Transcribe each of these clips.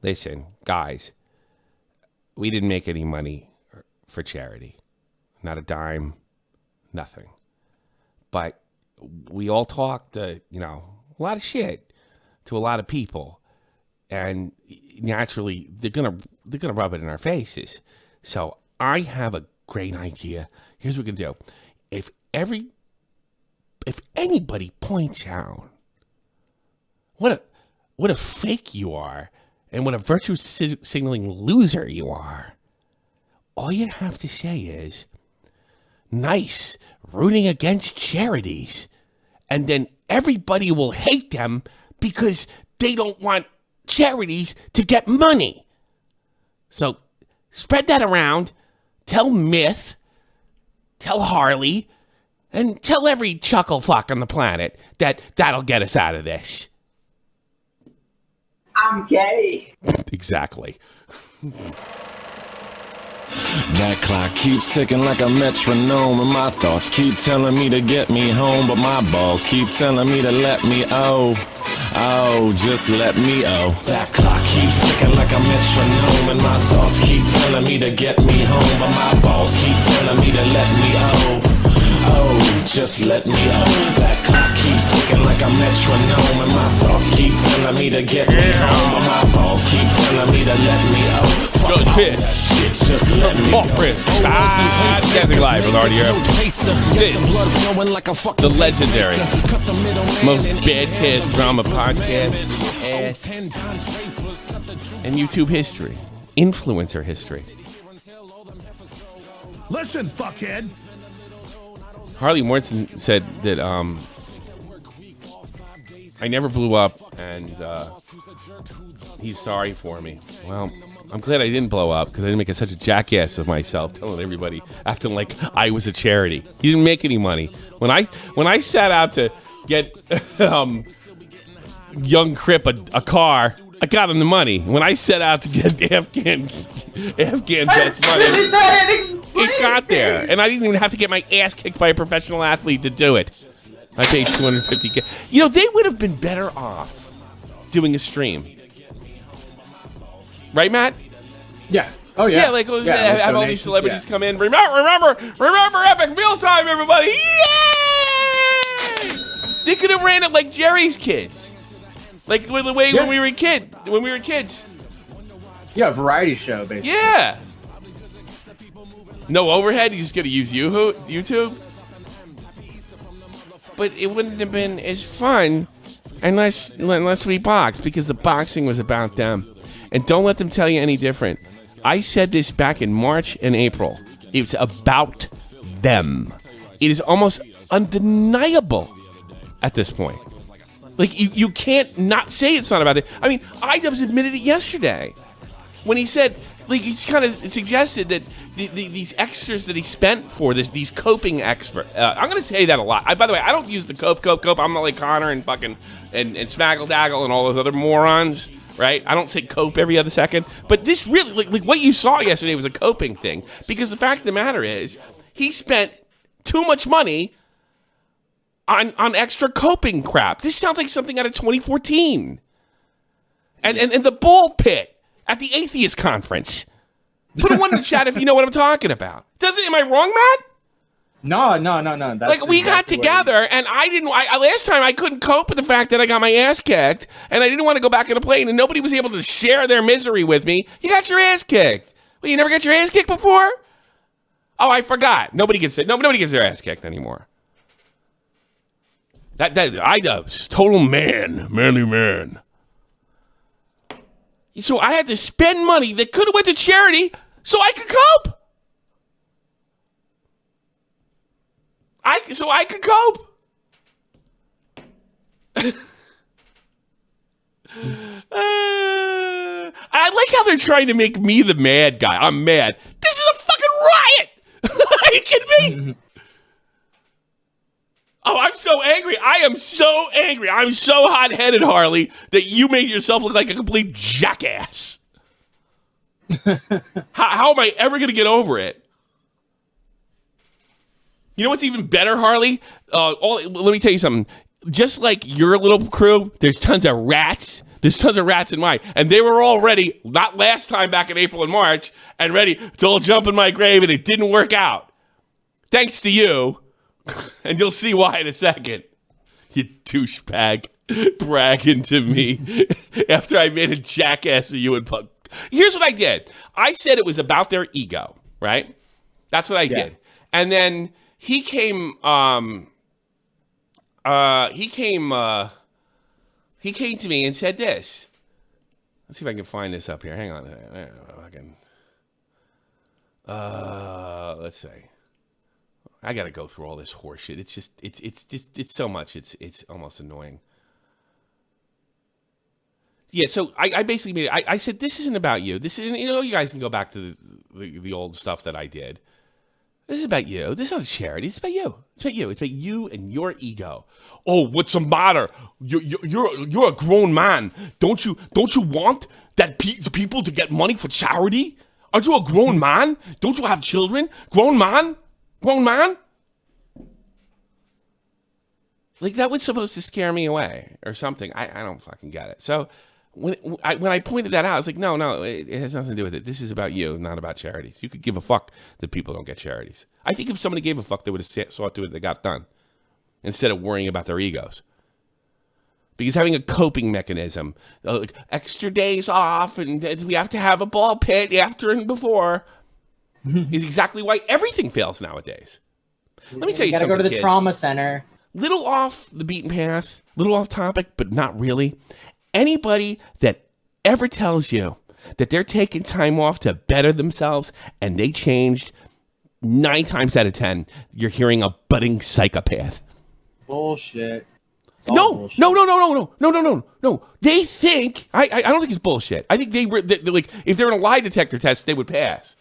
listen, guys, we didn't make any money for charity. Not a dime, nothing. But we all talked, a lot of shit to a lot of people. And naturally, they're gonna rub it in our faces. So I have a great idea. Here's what we can do. If anybody points out what a fake you are and what a virtue signaling loser you are, all you have to say is, nice, rooting against charities. And then everybody will hate them because they don't want charities to get money. So spread that around. Tell Myth, tell Harley, and tell every chuckle fuck on the planet that'll get us out of this. I'm gay. Exactly. That clock keeps ticking like a metronome, and my thoughts keep telling me to get me home, but my balls keep telling me to let me just let me That clock keeps ticking like a metronome, and my thoughts keep telling me to get me home, but my balls keep telling me to let me just let me That clock keeps ticking like a metronome, and my thoughts keep telling me to get me home, but my balls keep telling me to let me Fuck all that shit, just let me go. Dancing Live with RDO. The legendary, most bad-cast drama podcast in YouTube history, influencer history. Listen, fuckhead. Harley Morenstein said that I never blew up, and he's sorry for me. Well, I'm glad I didn't blow up because I didn't make such a jackass of myself, telling everybody, acting like I was a charity. He didn't make any money. When I set out to get young Crip a car, I got him the money. When I set out to get Afghan vets money, it got there, and I didn't even have to get my ass kicked by a professional athlete to do it. I paid $250K. They would have been better off doing a stream, right, Matt? Yeah. Oh yeah. Yeah, like have all these celebrities come in. Remember Epic Mealtime, everybody! Yay! They could have ran it like Jerry's Kids. Like the way when we were kids. Yeah, a variety show, basically. Yeah. No overhead. He's just gonna use YouTube. But it wouldn't have been as fun unless we boxed, because the boxing was about them. And don't let them tell you any different. I said this back in March and April. It's about them. It is almost undeniable at this point. Like, you can't not say it's not about it. I mean, iDubbbz admitted it yesterday when he said, like, he's kind of suggested that these extras that he spent for these coping expert. I'm going to say that a lot. By the way, I don't use the cope. I'm not like Connor and fucking and Smaggle Daggle and all those other morons, right? I don't say cope every other second. But this really, like what you saw yesterday was a coping thing, because the fact of the matter is he spent too much money on extra coping crap. This sounds like something out of 2014. And the bull pit at the atheist conference. Put a one in the chat if you know what I'm talking about. Am I wrong, Matt? No. That's like, we got together, and last time I couldn't cope with the fact that I got my ass kicked, and I didn't want to go back in the plane, and nobody was able to share their misery with me. You got your ass kicked. Well, you never got your ass kicked before? Oh, I forgot. Nobody gets their ass kicked anymore. That iDubbbz, total manly man. So I had to spend money that could have went to charity so I could cope. I could cope. I like how they're trying to make me the mad guy. I'm mad. This is a fucking riot. Are you kidding me? Oh, I'm so angry. I am so angry. I'm so hot-headed, Harley, that you made yourself look like a complete jackass. How am I ever going to get over it? You know what's even better, Harley? Let me tell you something. Just like your little crew, there's tons of rats. There's tons of rats in mine. And they were all ready, not last time back in April and March, and ready to all jump in my grave, and it didn't work out. Thanks to you. And you'll see why in a second. You douchebag bragging to me after I made a jackass of you and Pug. Here's what I did. I said it was about their ego, right? That's what I did. And then he came he came to me and said this. Let's see if I can find this up here. Hang on. Let's see. I got to go through all this horseshit. It's so much. It's almost annoying. Yeah, so I basically made it. I said, this isn't about you. This is, you guys can go back to the old stuff that I did. This is about you. This is not a charity. It's about you. It's about you. It's about you and your ego. Oh, what's the matter? You're a grown man. Don't you want that people to get money for charity? Aren't you a grown man? Don't you have children? Grown man? Grown man? Like, that was supposed to scare me away or something. I don't fucking get it. So when I pointed that out, I was like, no, it has nothing to do with it. This is about you, not about charities. You could give a fuck that people don't get charities. I think if somebody gave a fuck, they would have saw to it that got done instead of worrying about their egos. Because having a coping mechanism, like extra days off, and we have to have a ball pit after and before, is exactly why everything fails nowadays. Let me tell you something, gotta go to the kids. trauma center. Little off the beaten path, little off topic, but not really. Anybody that ever tells you that they're taking time off to better themselves and they changed, 9 times out of 10, you're hearing a budding psychopath. Bullshit. No. They think, I don't think it's bullshit. I think they like, if they're in a lie detector test, they would pass.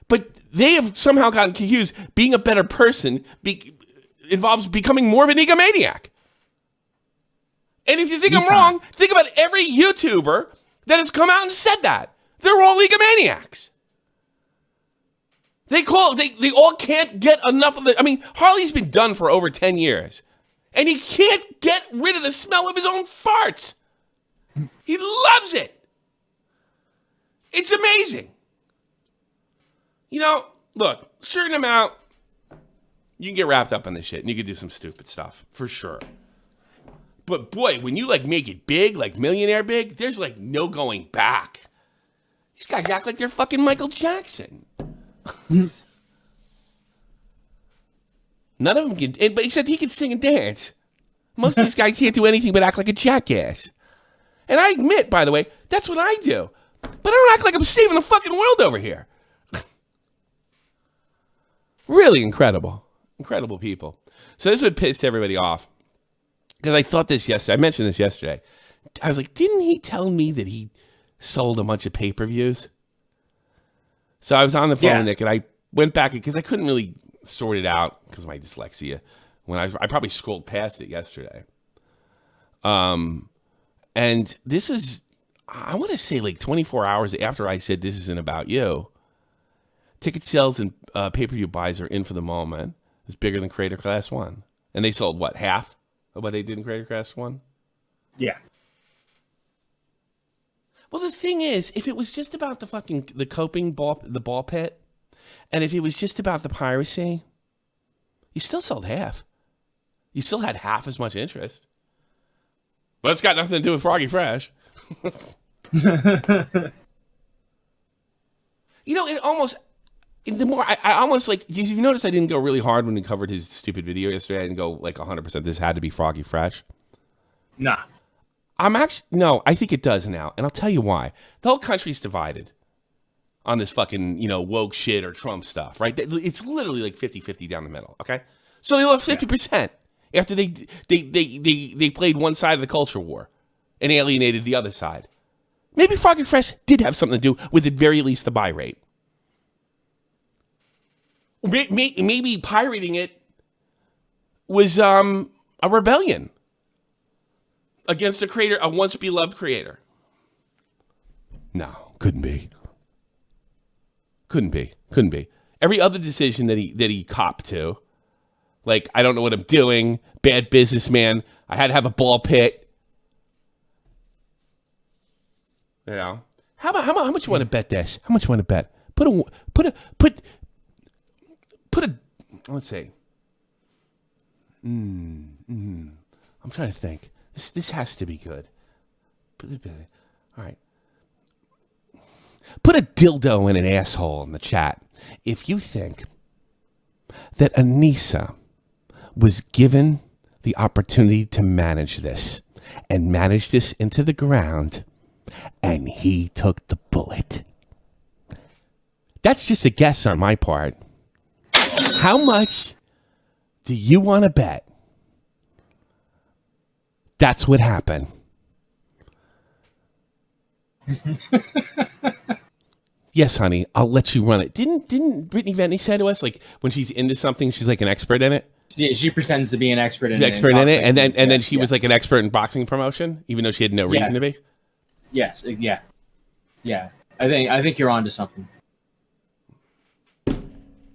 But they have somehow gotten confused. Being a better person involves becoming more of an egomaniac. And if you think I'm wrong, think about every YouTuber that has come out and said that. They're all egomaniacs. They all can't get enough of it. I mean, Harley's been done for over 10 years. And he can't get rid of the smell of his own farts. He loves it. It's amazing. Look, certain amount, you can get wrapped up in this shit and you can do some stupid stuff, for sure. But boy, when you make it big, like millionaire big, there's no going back. These guys act like they're fucking Michael Jackson. None of them can, but except he can sing and dance. Most of these guys can't do anything but act like a jackass. And I admit, by the way, that's what I do. But I don't act like I'm saving the fucking world over here. Really incredible. Incredible people. So this would piss everybody off. Because I thought this yesterday. I mentioned this yesterday. I was like, didn't he tell me that he sold a bunch of pay-per-views? So I was on the phone, Nick, and I went back because I couldn't really sort it out because of my dyslexia. When I probably scrolled past it yesterday. And this is, I want to say 24 hours after I said this isn't about you. Ticket sales and pay-per-view buys are in for the moment. It's bigger than Creator Class 1. And they sold, what, half of what they did in Creator Class 1? Yeah. Well, the thing is, if it was just about the coping the ball pit, and if it was just about the piracy, you still sold half. You still had half as much interest. But it's got nothing to do with Froggy Fresh. It almost... The more I almost you notice I didn't go really hard when we covered his stupid video yesterday. I didn't go 100%. This had to be Froggy Fresh. Nah. No, I think it does now. And I'll tell you why. The whole country's divided on this fucking, woke shit or Trump stuff, right? It's literally 50-50 down the middle, okay? So they lost 50% after they played one side of the culture war and alienated the other side. Maybe Froggy Fresh did have something to do with, at very least, the buy rate. Maybe pirating it was a rebellion against a once beloved creator. No, couldn't be. Couldn't be. Every other decision that he copped to, I don't know what I'm doing, bad businessman, I had to have a ball pit. You know, how much you want to bet this? How much you want to bet? Put a. Let's see. I'm trying to think. This has to be good. All right. Put a dildo in an asshole in the chat if you think that Anissa was given the opportunity to manage this and manage this into the ground, and he took the bullet. That's just a guess on my part. How much do you want to bet that's what happened? Yes, honey, I'll let you run it. Didn't Brittany Ventney say to us, like, when she's into something, she's like an expert in it? Yeah, she pretends to be an expert in it. And then she was like an expert in boxing promotion, even though she had no reason to be? Yes, yeah. Yeah. I think you're onto something.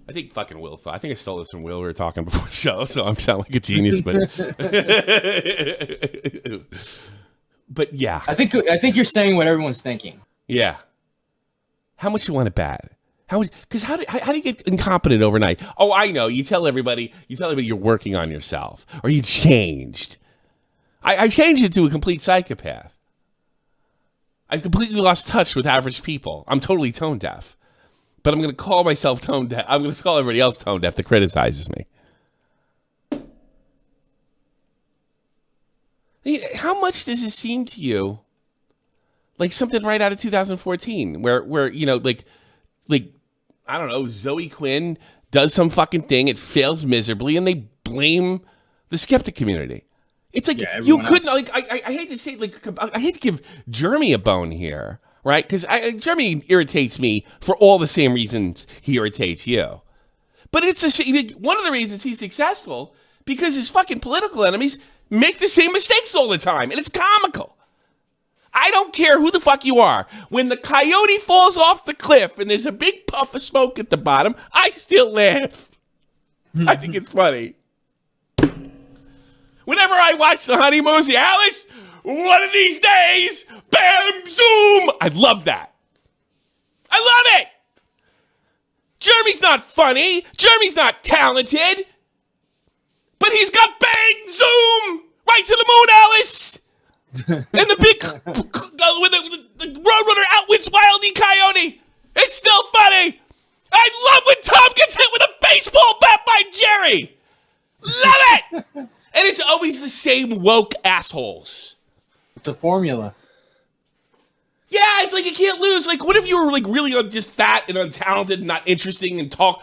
I think fucking Will thought. I think I stole this from Will. We were talking before the show, so I'm sounding like a genius, but yeah. I think you're saying what everyone's thinking. Yeah. How much you want to bet? Because how do you get incompetent overnight? Oh, I know. You tell everybody you're working on yourself, or you changed. I changed it to a complete psychopath. I've completely lost touch with average people. I'm totally tone deaf. But I'm going to call myself tone deaf. I'm going to call everybody else tone deaf that criticizes me. How much does it seem to you like something right out of 2014 where you know, like I don't know, Zoe Quinn does some fucking thing, it fails miserably, and they blame the skeptic community. It's like you couldn't else. Like I hate to say, like, I hate to give Jeremy a bone here. Right? Because Jeremy irritates me for all the same reasons he irritates you. But it's one of the reasons he's successful because his fucking political enemies make the same mistakes all the time. And it's comical. I don't care who the fuck you are. When the coyote falls off the cliff and there's a big puff of smoke at the bottom, I still laugh. I think it's funny. Whenever I watch the honeymoons, Alice, one of these days, bam, zoom. I love that. I love it. Jeremy's not funny. Jeremy's not talented. But he's got bang, zoom, right to the moon, Alice. And the big, the Roadrunner outwits Wile E. Coyote. It's still funny. I love when Tom gets hit with a baseball bat by Jerry. Love it. And it's always the same woke assholes. It's a formula. Yeah, it's like you can't lose. Like, what if you were like really just fat and untalented and not interesting and talk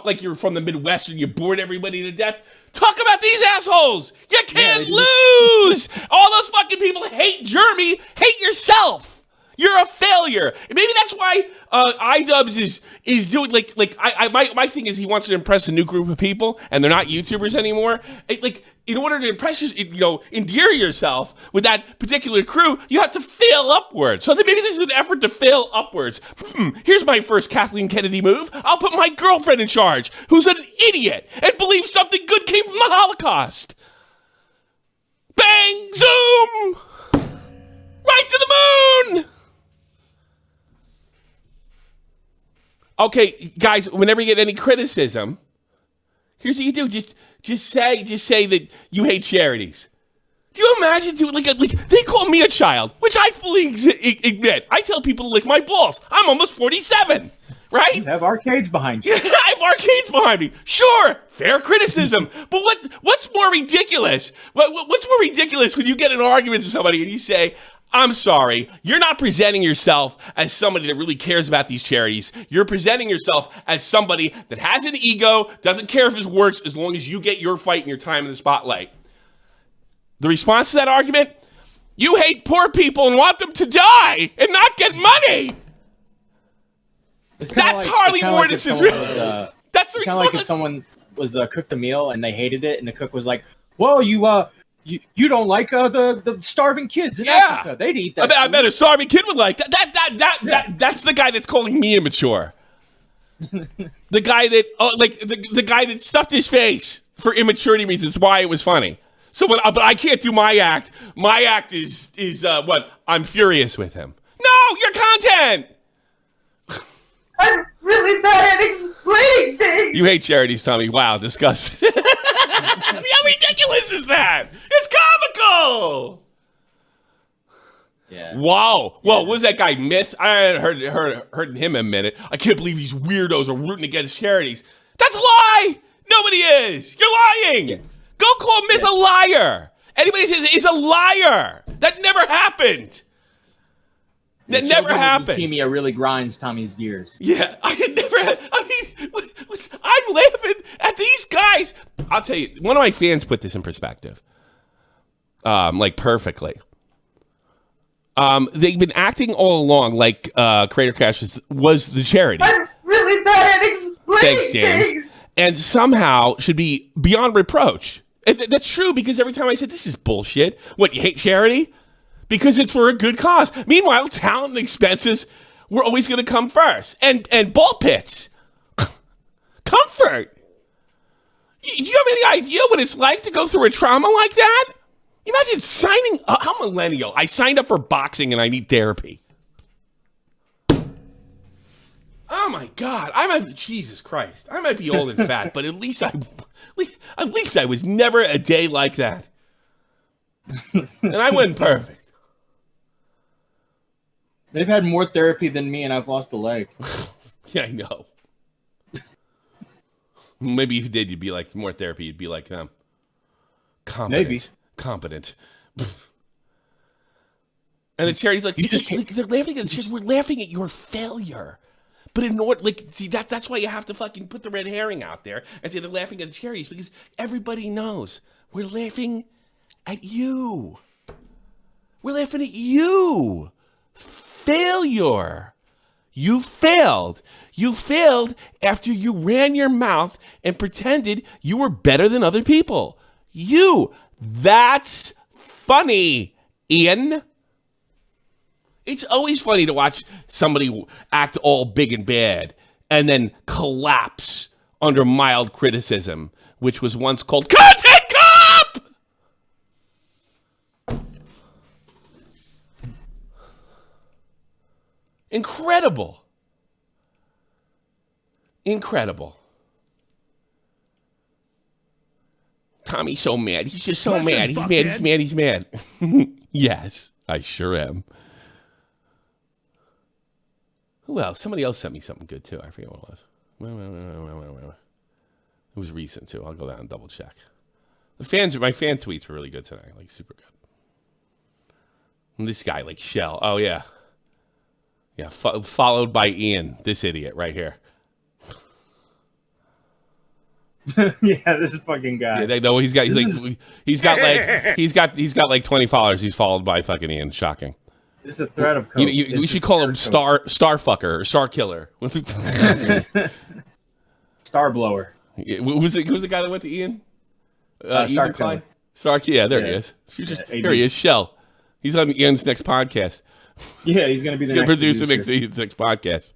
like you're from the Midwest and you bored everybody to death? Talk about these assholes. You can't lose. All those fucking people hate Jeremy. Hate yourself. You're a failure. And maybe that's why iDubbbz is doing my thing is he wants to impress a new group of people and they're not YouTubers anymore. In order to impress endear yourself with that particular crew, you have to fail upwards. So maybe this is an effort to fail upwards. Here's my first Kathleen Kennedy move. I'll put my girlfriend in charge, who's an idiot and believes something good came from the Holocaust. Bang, zoom, right to the moon. Okay, guys, whenever you get any criticism, here's what you do. Just say that you hate charities. Do you imagine doing like they call me a child, which I fully admit. I tell people to lick my balls. I'm almost 47, right? You have arcades behind you. I have arcades behind me. Sure, fair criticism. But what's more ridiculous? What's more ridiculous when you get in an argument with somebody and you say, I'm sorry, you're not presenting yourself as somebody that really cares about these charities. You're presenting yourself as somebody that has an ego, doesn't care if it works as long as you get your fight and your time in the spotlight. The response to that argument? You hate poor people and want them to die and not get money. That's Harley Morrison's. That's the response. Kind of like if someone was cooked a meal and they hated it and the cook was like, well, you don't like the starving kids in Africa. They'd eat that. I bet a starving kid would like that. That's the guy that's calling me immature. The guy that the guy that stuffed his face for immaturity reasons. Why it was funny. So but I can't do my act. My act is what I'm furious with him. content. I'm really bad at explaining things. You hate charities, Tommy. Wow, disgusting. How ridiculous is that? It's comical. Yeah. Wow. Well, what was that guy, Myth? I hadn't heard him in a minute. I can't believe these weirdos are rooting against charities. That's a lie. Nobody is. You're lying. Yeah. Go call Myth a liar. Anybody says is a liar. That never happened. That never happened. Leukemia really grinds Tommy's gears. Yeah, I'm laughing at these guys. I'll tell you, one of my fans put this in perspective, like perfectly. They've been acting all along like Creator Cash was the charity. I'm really bad at explaining Thanks, James. things. And somehow should be beyond reproach. And that's true because every time I said, this is bullshit. What, you hate charity? Because it's for a good cause. Meanwhile, talent and expenses were always going to come first. And ball pits. Comfort. Do you have any idea what it's like to go through a trauma like that? Imagine signing up. I'm a millennial. I signed up for boxing and I need therapy. Oh my God. Jesus Christ. I might be old and fat, but at least I was never a day like that. And I wasn't perfect. They've had more therapy than me, and I've lost a leg. Yeah, I know. Maybe if you did, you'd be like more therapy. You'd be like them. Competent. Maybe. Competent. And the charity's like, they're laughing at the charity. We're laughing at your failure. But in order, see, that's why you have to fucking put the red herring out there and say they're laughing at the charities, because everybody knows we're laughing at you. We're laughing at you. Failure. You failed. You failed after you ran your mouth and pretended you were better than other people. That's funny, Ian. It's always funny to watch somebody act all big and bad and then collapse under mild criticism, which was once called Content Cop! Incredible. Incredible. Tommy's so mad. He's just so mad. He's mad. Yes, I sure am. Well, somebody else sent me something good, too. I forget what it was. It was recent, too. I'll go down and double check. My fan tweets were really good tonight. Like, super good. And this guy, like, Shell. Oh, yeah. Yeah, followed by Ian, this idiot right here. Yeah, this fucking guy. Yeah, he's got like 20 followers. He's followed by fucking Ian. Shocking. This is a threat of coke. We should call him Star Fucker or Star Killer. Star Blower. Who's the guy that went to Ian? Star Killer. Yeah, there he is. Here he is, Shell. He's on Ian's next podcast. Yeah, he's going to be the next producer. Next next podcast.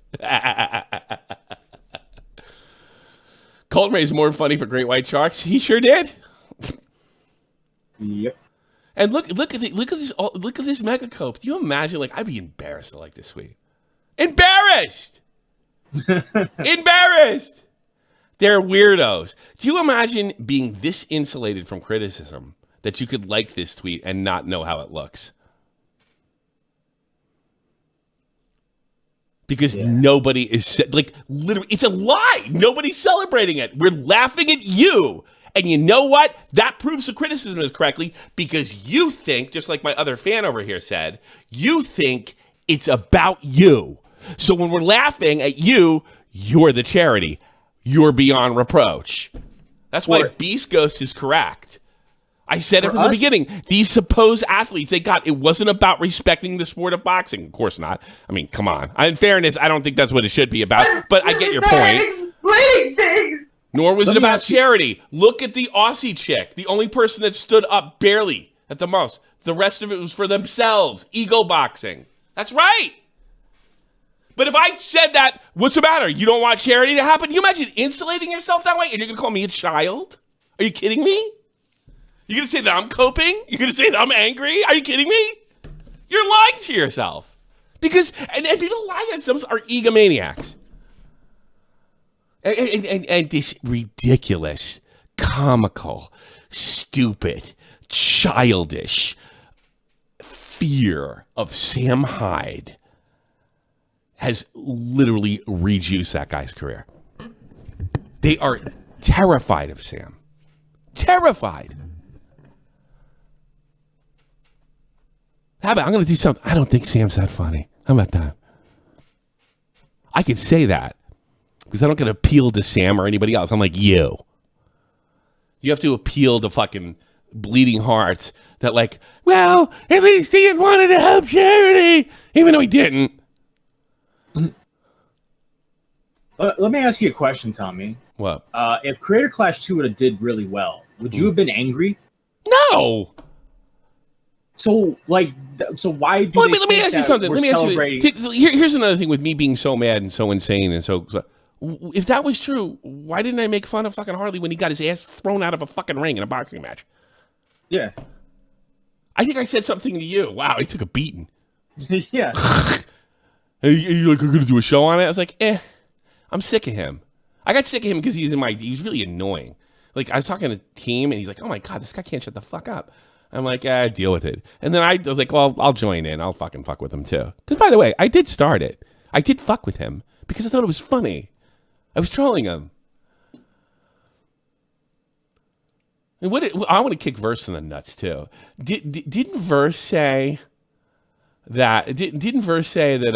Colton raised more funny for Great White Sharks. He sure did. Yep. And look at this mega cope. Do you imagine? Like, I'd be embarrassed to like this tweet. Embarrassed. Embarrassed. They're weirdos. Do you imagine being this insulated from criticism that you could like this tweet and not know how it looks? Because nobody is like literally. It's a lie. Nobody's celebrating it. We're laughing at you. And you know what? That proves the criticism is correctly, because you think, just like my other fan over here said, you think it's about you. So when we're laughing at you, you're the charity. You're beyond reproach. That's why Beast Ghost is correct. I said it from the beginning. These supposed athletes, it wasn't about respecting the sport of boxing. Of course not. I mean, come on. In fairness, I don't think that's what it should be about, but I get your point. Explaining things. Nor was it about charity. Look at the Aussie chick. The only person that stood up barely at the most. The rest of it was for themselves. Ego boxing. That's right. But if I said that, what's the matter? You don't want charity to happen? You imagine insulating yourself that way and you're going to call me a child? Are you kidding me? You're going to say that I'm coping? You're going to say that I'm angry? Are you kidding me? You're lying to yourself. Because, and people lying on themselves are egomaniacs. And this ridiculous, comical, stupid, childish fear of Sam Hyde has literally reduced that guy's career. They are terrified of Sam. Terrified. How about, I'm going to do something. I don't think Sam's that funny. How about that? I could say that because I don't get to appeal to Sam or anybody else. I'm like, you have to appeal to fucking bleeding hearts that like, well, at least he wanted to help charity, even though he didn't. Let me ask you a question, Tommy. What? If Creator Clash 2 would have did really well, would you have been angry? No. So, like, so why do Well, they let me think ask you that something. we're Let me ask celebrating- you. Here's another thing with me being so mad and so insane and so. If that was true, why didn't I make fun of fucking Harley when he got his ass thrown out of a fucking ring in a boxing match? Yeah. I think I said something to you. Wow, he took a beating. Yeah. And you're like, we're gonna do a show on it. I was like, I'm sick of him. I got sick of him because he's really annoying. Like I was talking to the team and he's like, oh my God, this guy can't shut the fuck up. I'm like, deal with it. And then I was like, well, I'll join in. I'll fucking fuck with him too. Because by the way, I did start it. I did fuck with him because I thought it was funny. I was trolling him. And I want to kick Verse in the nuts too. Didn't Verse say that? Didn't Verse say that?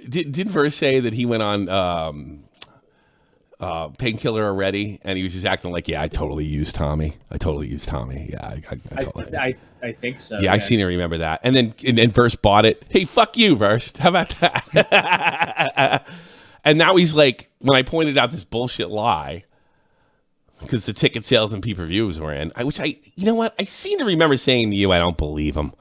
Didn't Verse say that he went on Painkiller already, and he was just acting like, yeah, I totally used Tommy. Yeah, I totally. I think so. Yeah, I seem to remember that. And then Verse bought it. Hey, fuck you, Verse. How about that? And now he's like, when I pointed out this bullshit lie, because the ticket sales and pay-per-views were in, you know what? I seem to remember saying to you, I don't believe him.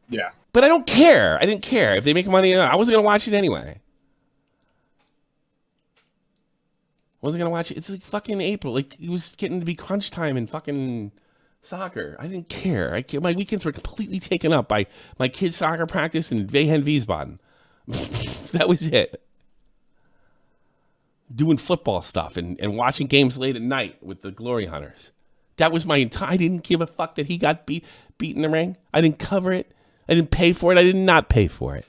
Yeah. But I don't care. I didn't care. If they make money, I wasn't going to watch it anyway. Wasn't going to watch it. It's like fucking April. Like, it was getting to be crunch time in fucking soccer. I didn't care. My weekends were completely taken up by my kids' soccer practice and Wehen Wiesbaden. That was it. Doing football stuff and watching games late at night with the Glory Hunters. That was my entire... I didn't give a fuck that he got beat in the ring. I didn't cover it. I didn't pay for it. I did not pay for it.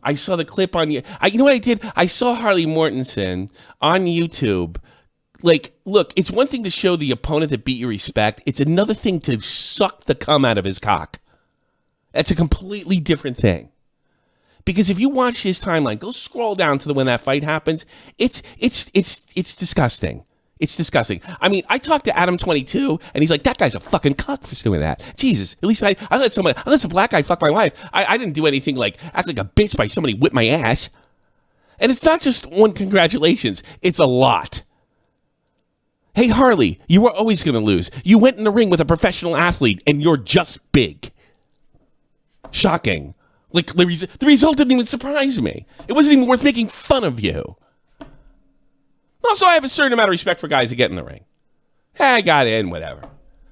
I saw the clip on you. You know what I did? I saw Harley Morenstein on YouTube. Like, look, it's one thing to show the opponent that beat you respect. It's another thing to suck the cum out of his cock. That's a completely different thing. Because if you watch his timeline, go scroll down to when that fight happens. It's disgusting. It's disgusting. I mean, I talked to Adam22, and he's like, that guy's a fucking cuck for doing that. Jesus, at least I let some black guy fuck my wife. I didn't do anything like act like a bitch by somebody whip my ass. And it's not just one congratulations. It's a lot. Hey, Harley, you were always going to lose. You went in the ring with a professional athlete, and you're just big. Shocking. Like, the result didn't even surprise me. It wasn't even worth making fun of you. Also, I have a certain amount of respect for guys that get in the ring. Hey, I got in, whatever.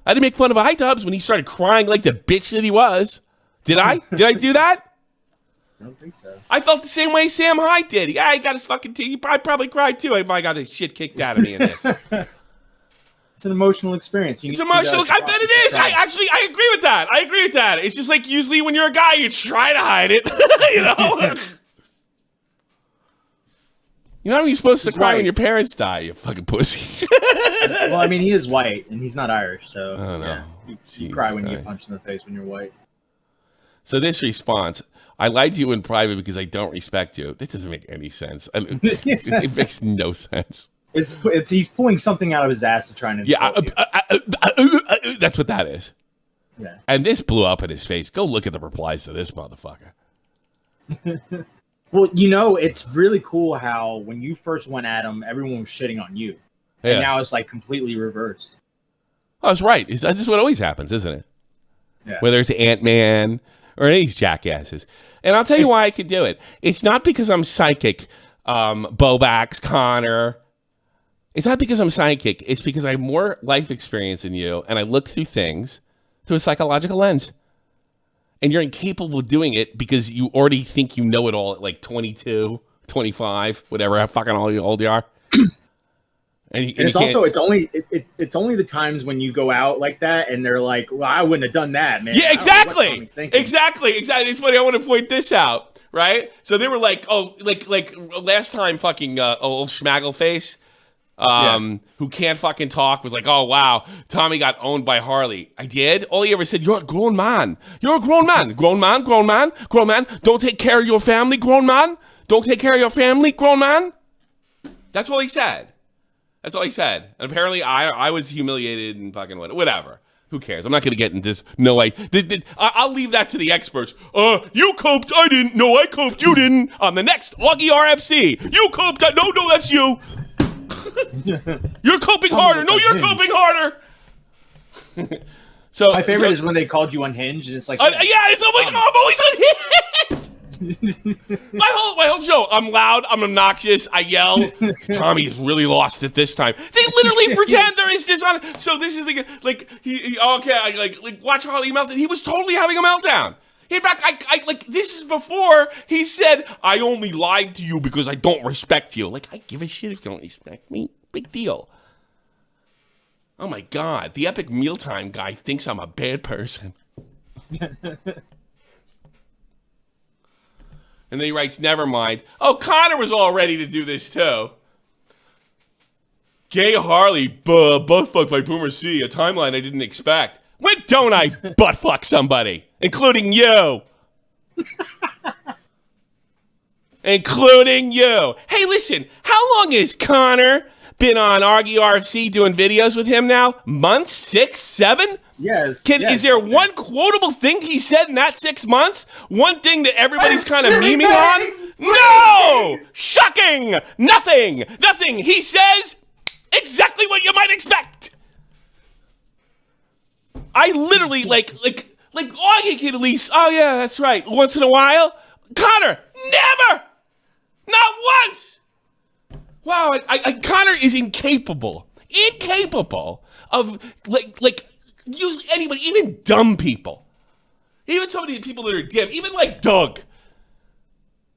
I didn't make fun of iDubbbz when he started crying like the bitch that he was. Did I? Did I do that? I don't think so. I felt the same way Sam Hyde did. Yeah, he got his fucking teeth. He probably cried too if I got his shit kicked out of me in this. It's an emotional experience. It's emotional. I bet it is. I agree with that. I agree with that. It's just like usually when you're a guy, you try to hide it. You know? You're not even supposed to cry when your parents die, you fucking pussy. Well, I mean, he is white, and he's not Irish, so... I don't know. Yeah, you cry when you get punched in the face when you're white. So this response, I lied to you in private because I don't respect you. That doesn't make any sense. It makes no sense. It's he's pulling something out of his ass to try and insult you. That's what that is. Yeah. And this blew up in his face. Go look at the replies to this motherfucker. Well, you know, it's really cool how when you first went at him, everyone was shitting on you. Yeah. And now it's like completely reversed. Oh, that's right. This is what always happens, isn't it? Yeah. Whether it's Ant-Man or any of these jackasses. And I'll tell you why I could do it. It's not because I'm psychic, Bobax, Connor. It's not because I'm psychic. It's because I have more life experience than you, and I look through things through a psychological lens. And you're incapable of doing it because you already think you know it all at like 22, 25, whatever, how fucking old you are. And it's also it's only the times when you go out like that and they're like, well, I wouldn't have done that, man. Yeah, exactly. Exactly. It's funny. I want to point this out, right? So they were like, oh, like last time fucking old schmaggle face, who can't fucking talk, was like, oh, wow, Tommy got owned by Harley. I did? All he ever said, you're a grown man. You're a grown man. Grown man, grown man, grown man. Don't take care of your family, grown man. Don't take care of your family, grown man. That's all he said. That's all he said. And apparently I was humiliated and fucking whatever. Who cares? I'm not going to get into this. No way. I'll leave that to the experts. You coped. I didn't. No, I coped. You didn't. On the next Augie RFC. You coped. No, that's you. You're coping harder. No, you're coping harder. So my favorite is when they called you unhinged, and it's like, yeah, it's always I'm always unhinged. my whole show. I'm loud. I'm obnoxious. I yell. Tommy is really lost at this time. They literally pretend there is this on. So this is like he okay. Like watch Harley meltdown. He was totally having a meltdown. In fact, I like this is before he said, I only lied to you because I don't respect you. Like, I give a shit if you don't respect me. Big deal. Oh my God. The Epic Mealtime guy thinks I'm a bad person. And then he writes, never mind. Oh, Connor was all ready to do this too. Gay Harley butt fucked by Boomer C, a timeline I didn't expect. When don't I butt fuck somebody? Including you. Including you. Hey, listen, how long has Connor been on Augie RFC doing videos with him now? Months? 6, 7? Yes. Is there one quotable thing he said in that 6 months? One thing that everybody's kind of memeing on? No! Shocking! Nothing! Nothing! He says exactly what you might expect! I literally, like Augie can at least, oh yeah, that's right, once in a while. Connor, never! Not once! Wow, Connor is incapable of, like, usually anybody, even dumb people, even some of the people that are dim, even like Doug,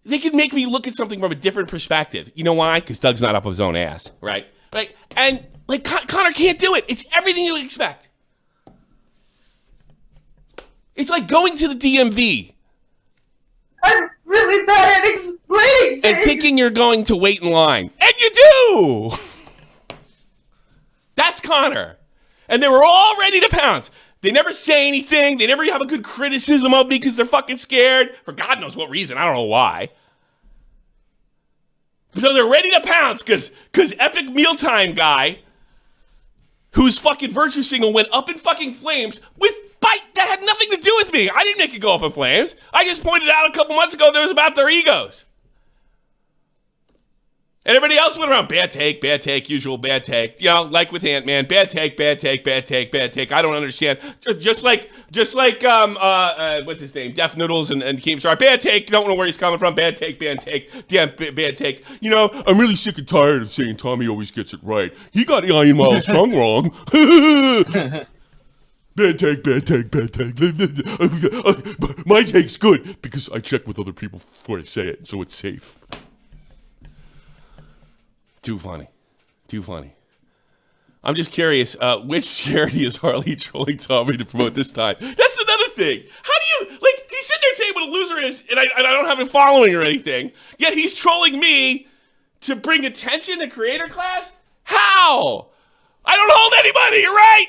they can make me look at something from a different perspective. You know why? Because Doug's not up his own ass, right? Right? And, like, Connor can't do it. It's everything you expect. It's like going to the DMV. I'm really bad at explaining things. And thinking you're going to wait in line. And you do! That's Connor. And they were all ready to pounce. They never say anything. They never have a good criticism of me because they're fucking scared. For God knows what reason. I don't know why. So they're ready to pounce because Epic Mealtime guy, whose fucking virtue signal went up in fucking flames with bite that had nothing to do with me. I didn't make it go up in flames. I just pointed out a couple months ago that it was about their egos. And everybody else went around, bad take, usual bad take. You know, like with Ant-Man, bad take. I don't understand. Just like what's his name? Deaf Noodles and Keemstar. Bad take, don't know where he's coming from. Bad take. Damn, bad take. You know, I'm really sick and tired of saying Tommy always gets it right. He got Ian Miles Strong wrong. Bad take. My take's good because I check with other people before I say it, so it's safe. Too funny. I'm just curious, which charity is Harley trolling Tommy to promote this time? That's another thing. How do you, like, he's sitting there saying what a loser is, and I don't have a following or anything, yet he's trolling me to bring attention to creator class? How? I don't hold anybody, you're right!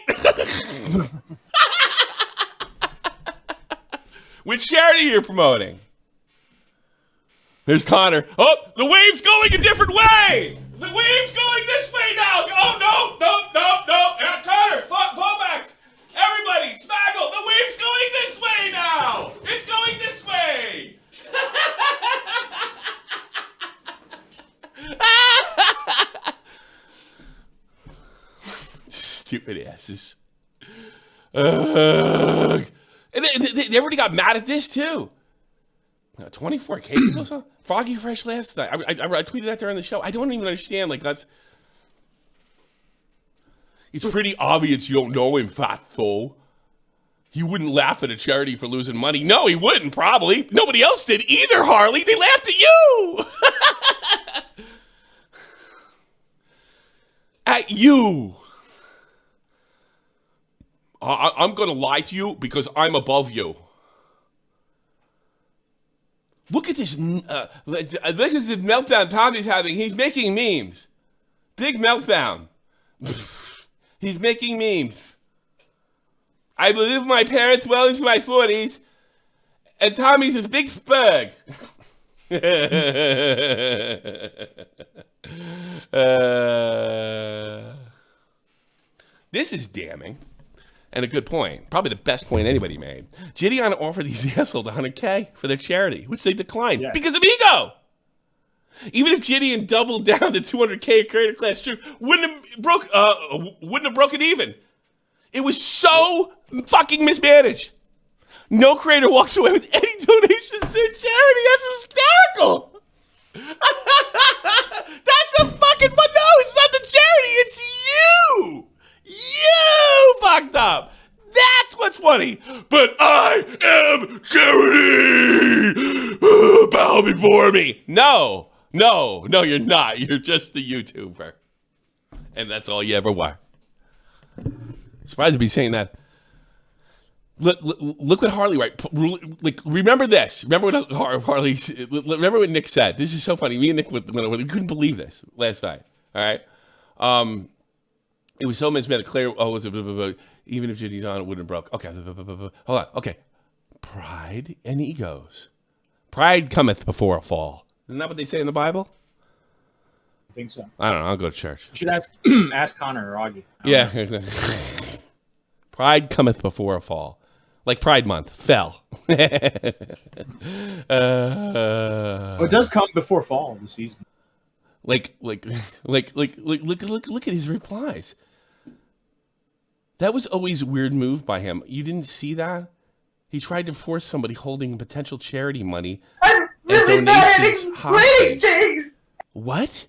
Which charity you're promoting? There's Connor. Oh, the wave's going a different way! The wave's going this way now! Oh, no! Connor, pullbacks! Everybody, Smaggle, the wave's going this way now! It's going this way! Stupid asses. And they already got mad at this, too. 24K or something? Froggy Fresh last night. I tweeted that during the show. I don't even understand. Like, that's... It's pretty obvious you don't know him, Fatso. He wouldn't laugh at a charity for losing money. No, he wouldn't, probably. Nobody else did either, Harley. They laughed at you. At you. I'm going to lie to you because I'm above you. Look at this. Look at this meltdown Tommy's having. He's making memes. Big meltdown. He's making memes. I lived my parents well into my 40s, and Tommy's a big spug. This is damning, and a good point. Probably the best point anybody made. Gideon offered these assholes $100K for their charity, which they declined because of ego. Even if Gideon doubled down to $200K creator class trip, wouldn't have broken even. It was so fucking mismanaged. No creator walks away with any donations to their charity. That's hysterical. That's a fucking fun. No, it's not the charity. It's you. You fucked up. That's what's funny. But I am charity. Bow before me. No, you're not. You're just a YouTuber. And that's all you ever were. Surprised to be saying that. Look what Harley, right? Like, remember this. Remember what Harley. Remember what Nick said. This is so funny. Me and Nick we couldn't believe this last night. All right. It was so mismanaged. Claire. Even if Ginny's on, it wouldn't have broke. Okay. Hold on. Okay. Pride and egos. Pride cometh before a fall. Isn't that what they say in the Bible? I think so. I don't know. I'll go to church. You should ask Connor or Augie. Yeah. Pride cometh before a fall. Like Pride Month. Fell. It does come before fall this season. Look at his replies. That was always a weird move by him. You didn't see that? He tried to force somebody holding potential charity money I'm really bad at explaining things. What?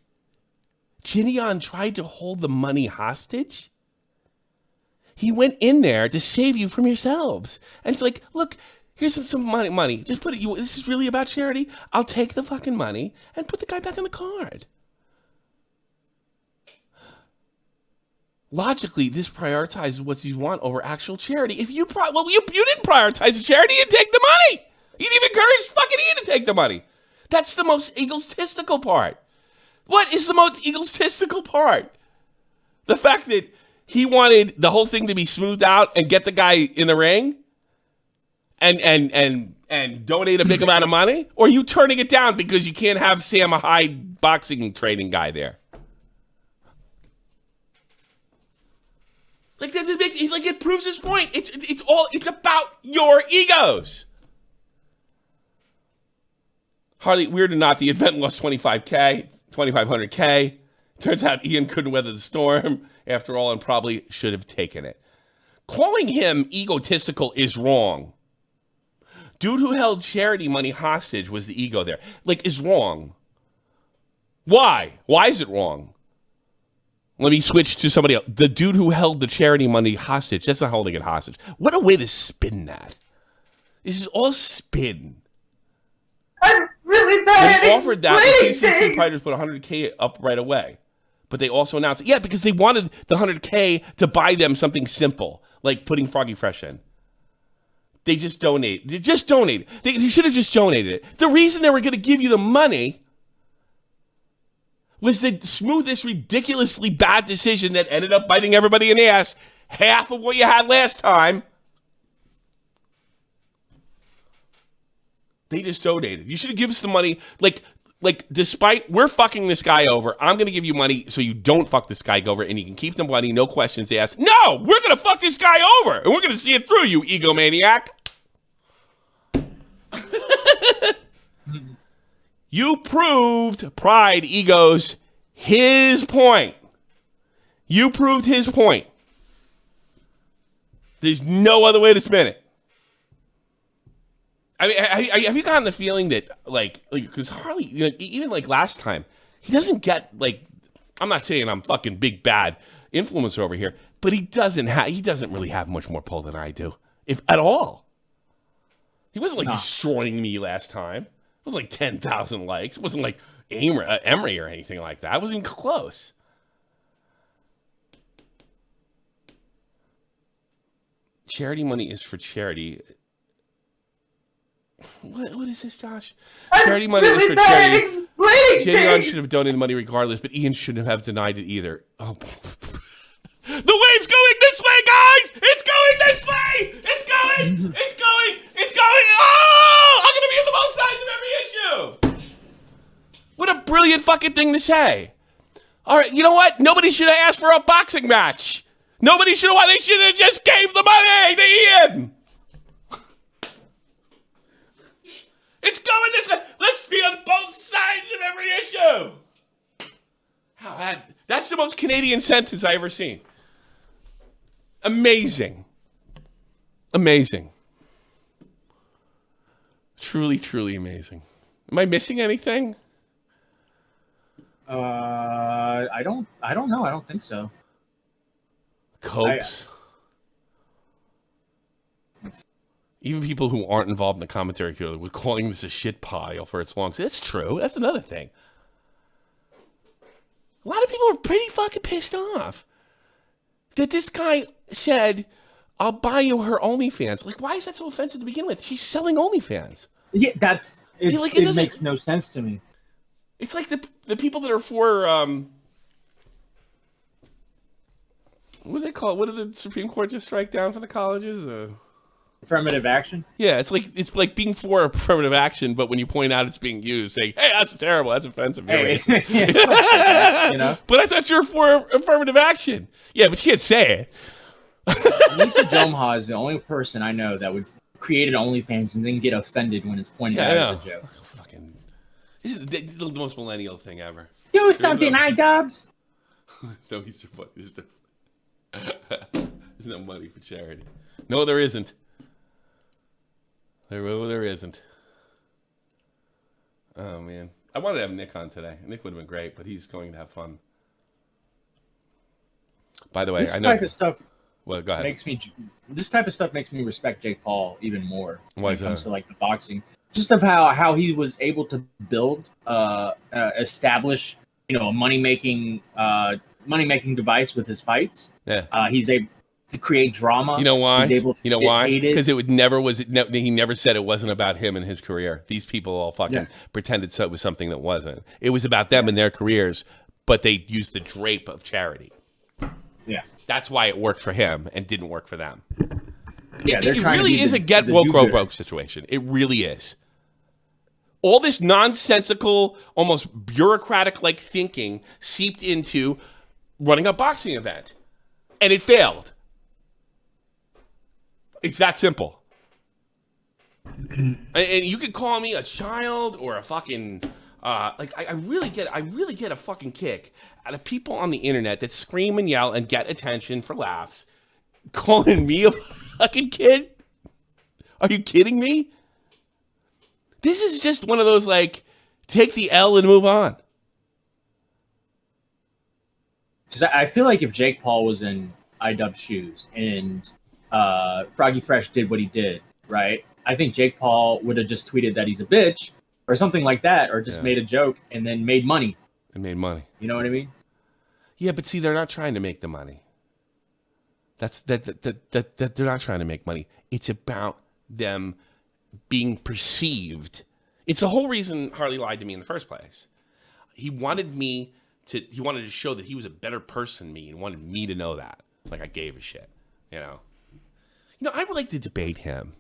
Gideon tried to hold the money hostage? He went in there to save you from yourselves. And it's like, look, here's some money. Just put it, this is really about charity. I'll take the fucking money and put the guy back on the card. Logically, this prioritizes what you want over actual charity. If you didn't prioritize the charity, you'd take the money. You'd even encourage fucking Ian to take the money. That's the most egotistical part. What is the most egotistical part? The fact that he wanted the whole thing to be smoothed out and get the guy in the ring and donate a big amount of money? Or are you turning it down because you can't have Sam a Hyde boxing training guy there? Like it proves his point. It's about your egos. Harley, weird or not, the event lost $2,500K. Turns out Ian couldn't weather the storm after all and probably should have taken it. Calling him egotistical is wrong. Dude who held charity money hostage was the ego there. Is wrong. Why? Why is it wrong? Let me switch to somebody else. The dude who held the charity money hostage. That's not holding it hostage. What a way to spin that. This is all spin. I'm really bad They at offered that. The explaining KCC things. fighters put $100K up right away. But they also announced, because they wanted the $100K to buy them something simple, like putting Froggy Fresh in. They just donated. They should have just donated it. The reason they were going to give you the money was to smooth this ridiculously bad decision that ended up biting everybody in the ass. Half of what you had last time. They just donated. You should have given us the money. Despite we're fucking this guy over, I'm going to give you money so you don't fuck this guy over and you can keep the money, no questions asked. No, we're going to fuck this guy over and we're going to see it through, you egomaniac. You proved Pride Egos his point. You proved his point. There's no other way to spin it. I mean, have you gotten the feeling that, because Harley, even last time, he doesn't get, I'm not saying I'm fucking big bad influencer over here, but he doesn't really have much more pull than I do. if at all. He wasn't like destroying me last time. It was like 10,000 likes. It wasn't like Emery or anything like that. It wasn't even close. Charity money is for charity. What is this, Josh? Charity money is for charity. JDR should have donated money regardless, but Ian shouldn't have denied it either. Oh, the wave's going this way, guys! It's going this way! It's going! It's going! It's going! Oh! I'm gonna be on the both sides of every issue! What a brilliant fucking thing to say. All right, you know what? Nobody should have asked for a boxing match. Nobody should have. They should have just gave the money to Ian. It's going this way. Let's be on both sides of every issue. That's the most Canadian sentence I ever seen. Amazing. Amazing. Truly, truly amazing. Am I missing anything? I don't know. I don't think so. Copes. Even people who aren't involved in the commentary field were calling this a shit pile for its long. That's true. That's another thing. A lot of people are pretty fucking pissed off that this guy said, "I'll buy you her OnlyFans." Like, why is that so offensive to begin with? She's selling OnlyFans. Yeah, it makes no sense to me. It's like the people that are for what do they call it? What did the Supreme Court just strike down for the colleges? Affirmative action? Yeah, it's like being for affirmative action, but when you point out it's being used, saying, "Hey, that's terrible. That's offensive." Hey, you know? But I thought you were for affirmative action. Yeah, but you can't say it. Lisa Jomha is the only person I know that would create an OnlyFans and then get offended when it's pointed out as a joke. Fucking, this is the most millennial thing ever. Do something, iDubbbz. So he's there's no money for charity. No, there isn't. There isn't. Oh man, I wanted to have Nick on today. Nick would have been great, but he's going to have fun. By the way, this I know type of stuff. Well, go ahead. This type of stuff makes me respect Jake Paul even more when it comes to like the boxing. Just of how he was able to build, establish, a money making device with his fights. Yeah. He's able to create drama. You know why? He's able to you know why? Because he never said it wasn't about him and his career. These people all fucking pretended so it was something that wasn't. It was about them and their careers, but they used the drape of charity. Yeah. That's why it worked for him and didn't work for them. Yeah, it really is a get woke, grow broke situation. It really is. All this nonsensical, almost bureaucratic-like thinking seeped into running a boxing event. And it failed. It's that simple. And you could call me a child or a fucking I really get a fucking kick out of people on the internet that scream and yell and get attention for laughs, calling me a fucking kid. Are you kidding me? This is just one of those take the L and move on. Because I feel like if Jake Paul was in iDubbbz's shoes and Froggy Fresh did what he did, right? I think Jake Paul would have just tweeted that he's a bitch or something like that, or just made a joke and then made money. And made money. You know what I mean? Yeah, but see, they're not trying to make the money. That they're not trying to make money. It's about them being perceived. It's the whole reason Harley lied to me in the first place. He wanted to show that he was a better person than me and wanted me to know that. Like I gave a shit, I would like to debate him.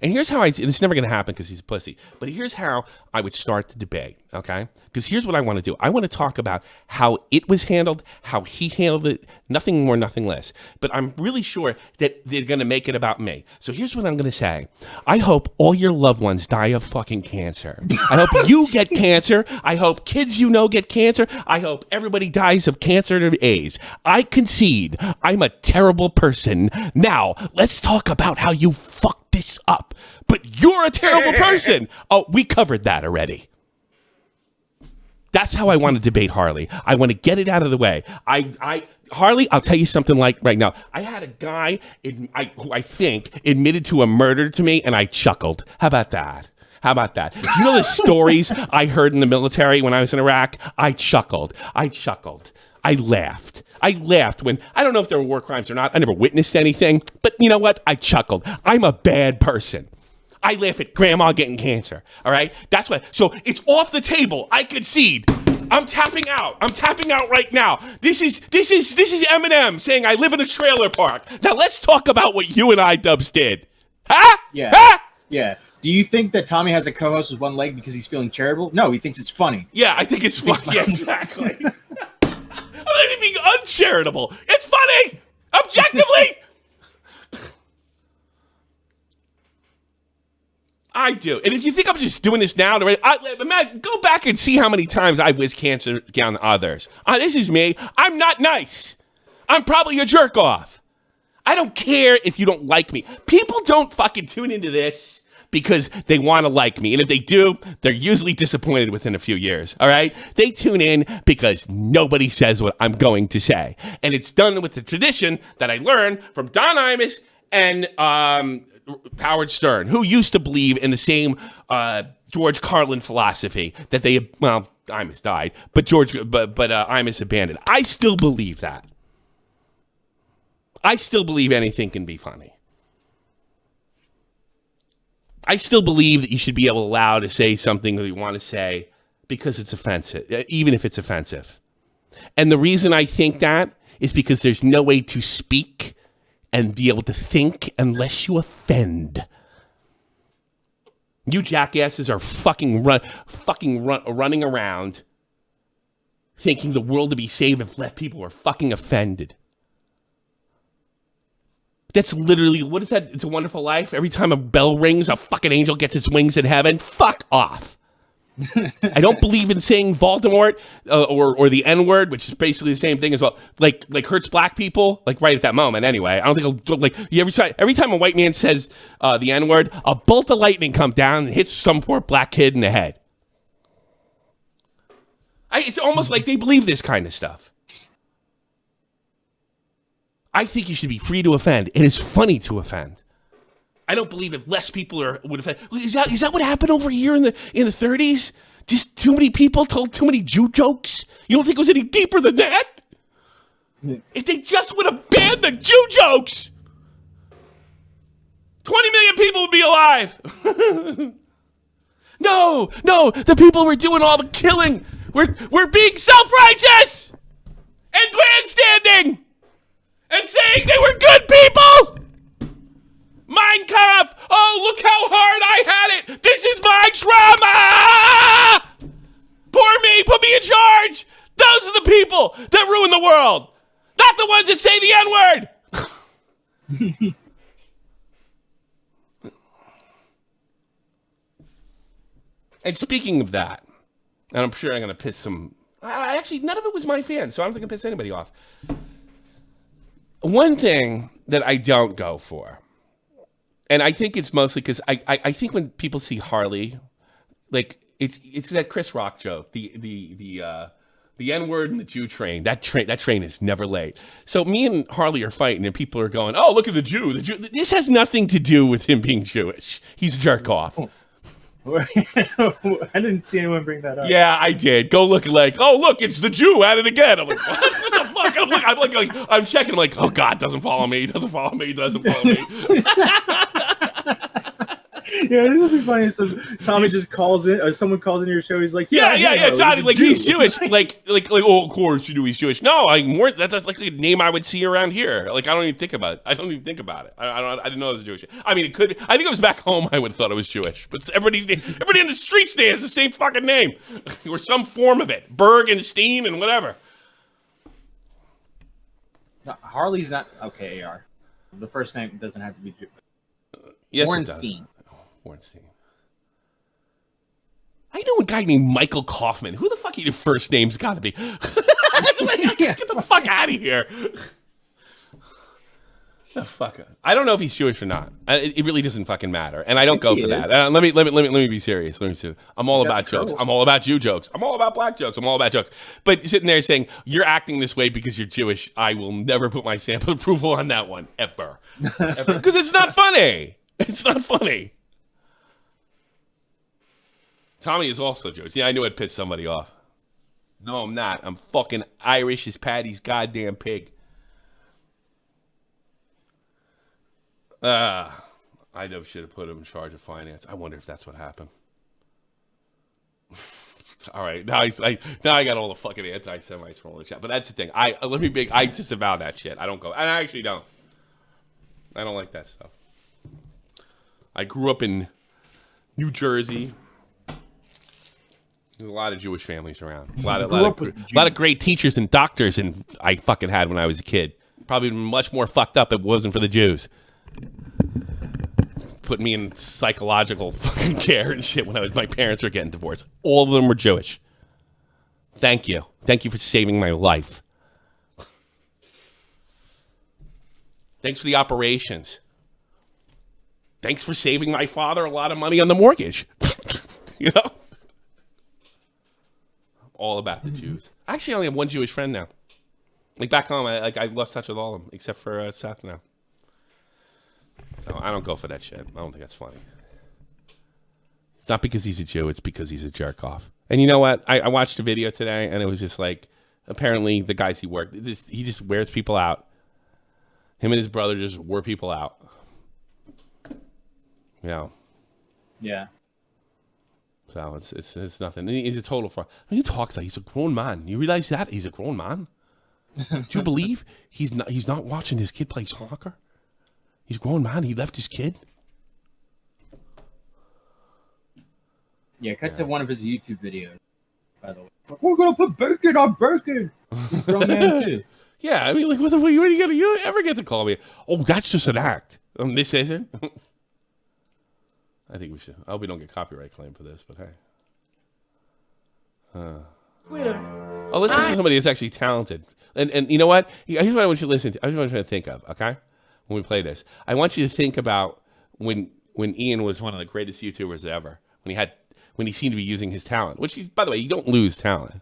And here's how it's never going to happen because he's a pussy. But here's how I would start the debate, okay? Because here's what I want to do. I want to talk about how it was handled, how he handled it, nothing more, nothing less. But I'm really sure that they're going to make it about me. So here's what I'm going to say. I hope all your loved ones die of fucking cancer. I hope you get cancer. I hope kids get cancer. I hope everybody dies of cancer and AIDS. I concede I'm a terrible person. Now, let's talk about how you fucked this up, but you're a terrible person. Oh, we covered that already. That's how I want to debate Harley. I want to get it out of the way. Harley, I'll tell you something like right now. I had a guy who I think admitted to a murder to me, and I chuckled. How about that? How about that? Do you know the stories I heard in the military when I was in Iraq? I chuckled. I laughed when, I don't know if there were war crimes or not. I never witnessed anything, but you know what? I chuckled. I'm a bad person. I laugh at grandma getting cancer. All right? That's what, so it's off the table. I concede. I'm tapping out. I'm tapping out right now. This is Eminem saying I live in a trailer park. Now let's talk about what you and I Dubs did. Huh? Yeah. Huh? Yeah. Do you think that Tommy has a co-host with one leg because he's feeling charitable? No, he thinks it's funny. Yeah, I think it's funny. Yeah, exactly. I'm not even being uncharitable. It's funny. Objectively. I do. And if you think I'm just doing this now, man, go back and see how many times I've whizzed cancer down to others. This is me. I'm not nice. I'm probably a jerk off. I don't care if you don't like me. People don't fucking tune into this because they want to like me. And if they do, they're usually disappointed within a few years, all right? They tune in because nobody says what I'm going to say. And it's done with the tradition that I learned from Don Imus and Howard Stern, who used to believe in the same George Carlin philosophy that they, well, Imus died, but Imus abandoned. I still believe that. I still believe anything can be funny. I still believe that you should be allowed to say something that you want to say because it's offensive, even if it's offensive. And the reason I think that is because there's no way to speak and be able to think unless you offend. You jackasses are running around thinking the world to be saved if left people are fucking offended. That's literally, what is that? It's a Wonderful Life. Every time a bell rings, a fucking angel gets its wings in heaven. Fuck off. I don't believe in saying Voldemort or the N-word, which is basically the same thing as well. Like hurts black people, like right at that moment. Anyway, I don't think every time a white man says the N-word, a bolt of lightning comes down and hits some poor black kid in the head. It's almost like they believe this kind of stuff. I think you should be free to offend, and it's funny to offend. I don't believe if less people would offend. Is that what happened over here in the 30s? Just too many people told too many Jew jokes? You don't think it was any deeper than that? If they just would have banned the Jew jokes, 20 million people would be alive. No, the people who were doing all the killing were being self-righteous and grandstanding and saying they were good people. Mein Kampf! Oh, look how hard I had it! This is my trauma! Poor me! Put me in charge! Those are the people that ruin the world! Not the ones that say the N-word! And speaking of that, and I'm sure I'm going to piss some... Actually, none of it was my fans, so I don't think I piss anybody off. One thing that I don't go for, and I think it's mostly because I think when people see Harley, like it's that Chris Rock joke, the N-word and the Jew train. That train is never late. So me and Harley are fighting, and people are going, "Oh, look at the Jew! The Jew." This has nothing to do with him being Jewish. He's a jerk off. I didn't see anyone bring that up. Yeah, I did. Go look oh, look, it's the Jew at it again. I'm like, what the fuck? I'm checking. I'm like, oh God, doesn't follow me. Doesn't follow me. Doesn't follow me. Yeah, this would be funny. So Tommy just calls in, or someone calls into your show. He's like, yeah, Johnny, like he's Jewish. like, oh, of course you know he's Jewish. No, that's like a name I would see around here. Like, I don't even think about it. I didn't know it was Jewish. I mean, it could. I think it was back home. I would have thought it was Jewish. But everybody in the streets there has the same fucking name, or some form of it. Berg and Steen and whatever. No, Harley's not okay. AR. The first name doesn't have to be Jewish. Yes, Morenstein. Morenstein. I know a guy named Michael Kaufman. Who the fuck your first name's got to be? Get the fuck out of here. The fucker. I don't know if he's Jewish or not. It really doesn't fucking matter, and I don't go for that. Let me be serious. I'm all about jokes. I'm all about Jew jokes. I'm all about black jokes. I'm all about jokes. But sitting there saying you're acting this way because you're Jewish, I will never put my stamp of approval on that one ever, because it's not funny. It's not funny. Tommy is also Jewish. Yeah, I knew I'd piss somebody off. No, I'm not. I'm fucking Irish as Patty's goddamn pig. I should have put him in charge of finance. I wonder if that's what happened. All right, now I got all the fucking anti-Semites rolling the chat. But that's the thing. I disavow that shit. I don't go. I actually don't. I don't like that stuff. I grew up in New Jersey. There's a lot of Jewish families around. A lot of great teachers and doctors, and I fucking had when I was a kid. Probably much more fucked up if it wasn't for the Jews. Put me in psychological fucking care and shit when my parents were getting divorced. All of them were Jewish. Thank you. Thank you for saving my life. Thanks for the operations. Thanks for saving my father a lot of money on the mortgage. You know? All about the Jews. I actually only have one Jewish friend now. Like back home, I lost touch with all of them except for Seth now. So I don't go for that shit. I don't think that's funny. It's not because he's a Jew. It's because he's a jerk off. And you know what? I watched a video today, and it was just like, apparently the guys he worked, he just wears people out. Him and his brother just wear people out. You know? Yeah. So it's nothing. He's a total fraud. He talks like he's a grown man. You realize that? He's a grown man? Do you believe he's not watching his kid play soccer? He's a grown man. He left his kid. Yeah, cut to one of his YouTube videos, by the way. We're going to put bacon on bacon. He's a grown man, too. Yeah, I mean, like, what are you going to... You don't ever get to call me, oh, that's just an act. This isn't? I think we should... I hope we don't get copyright claim for this, but hey. Oh, listen to somebody that's actually talented. And you know what? Here's what I want you to listen to. I just want you to think of, okay? When we play this. I want you to think about when Ian was one of the greatest YouTubers ever. When he seemed to be using his talent. Which, by the way, you don't lose talent. It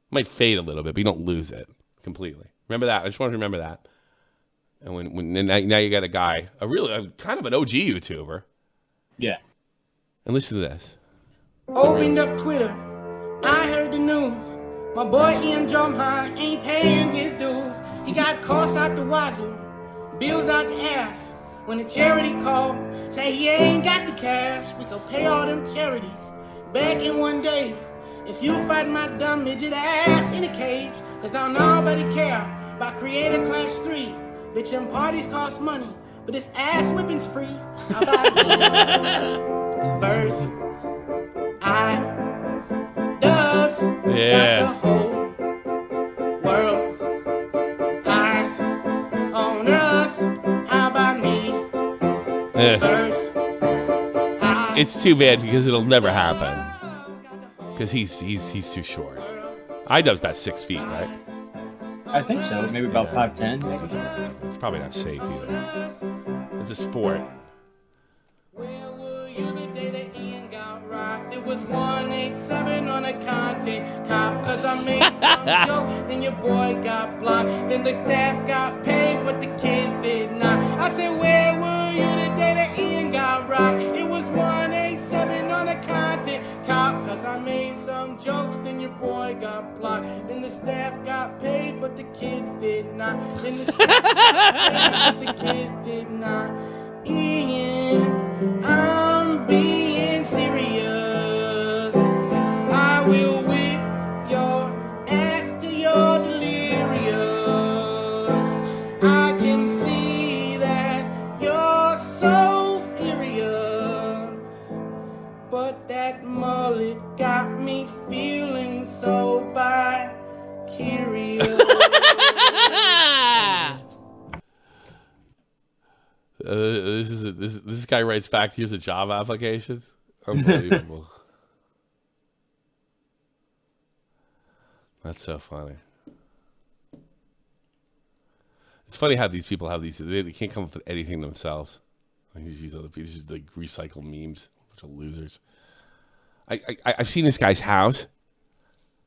might fade a little bit, but you don't lose it completely. Remember that. I just want to remember that. And now you got a guy, kind of an OG YouTuber. Yeah. And listen to this. Opened up Twitter. I heard the news. My boy Ian Jomha ain't paying his dues. He got costs out the wazoo, bills out the ass. When the charity called, say he ain't got the cash, we go pay all them charities. Back in one day, if you fight my dumb midget ass in a cage, cause now nobody care about Creator Class 3. Bitch, them parties cost money, but this ass whipping's free. How about verse? Doves, yeah. got the whole world eyes on us. How about me? Verse, it's too bad because it'll never happen. Because he's too short. Idub's about 6 feet, right? I think so. Maybe about 5'10". It's probably not safe either. It's a sport. Where were you the day that Ian got rocked? It was 187 on a content cop. Cause I made some joke, then your boys got blocked. Then the staff got paid, but the kids did not. I said, where were you the day that Ian got rocked? It was 187 on a content cop. Cause I made some jokes, then your boy got blocked. Then the staff got paid, but the kids did not. Then the staff got paid, but the kids did not. Ian, I'm being serious. I will whip your ass till you're delirious. I can see that you're so furious, but that mullet got me feeling so bi-curious. This guy writes back, here's a job application. Unbelievable. That's so funny. It's funny how these people have these. They can't come up with anything themselves. They just use other people. Just like recycle memes. Bunch of losers. I've seen this guy's house.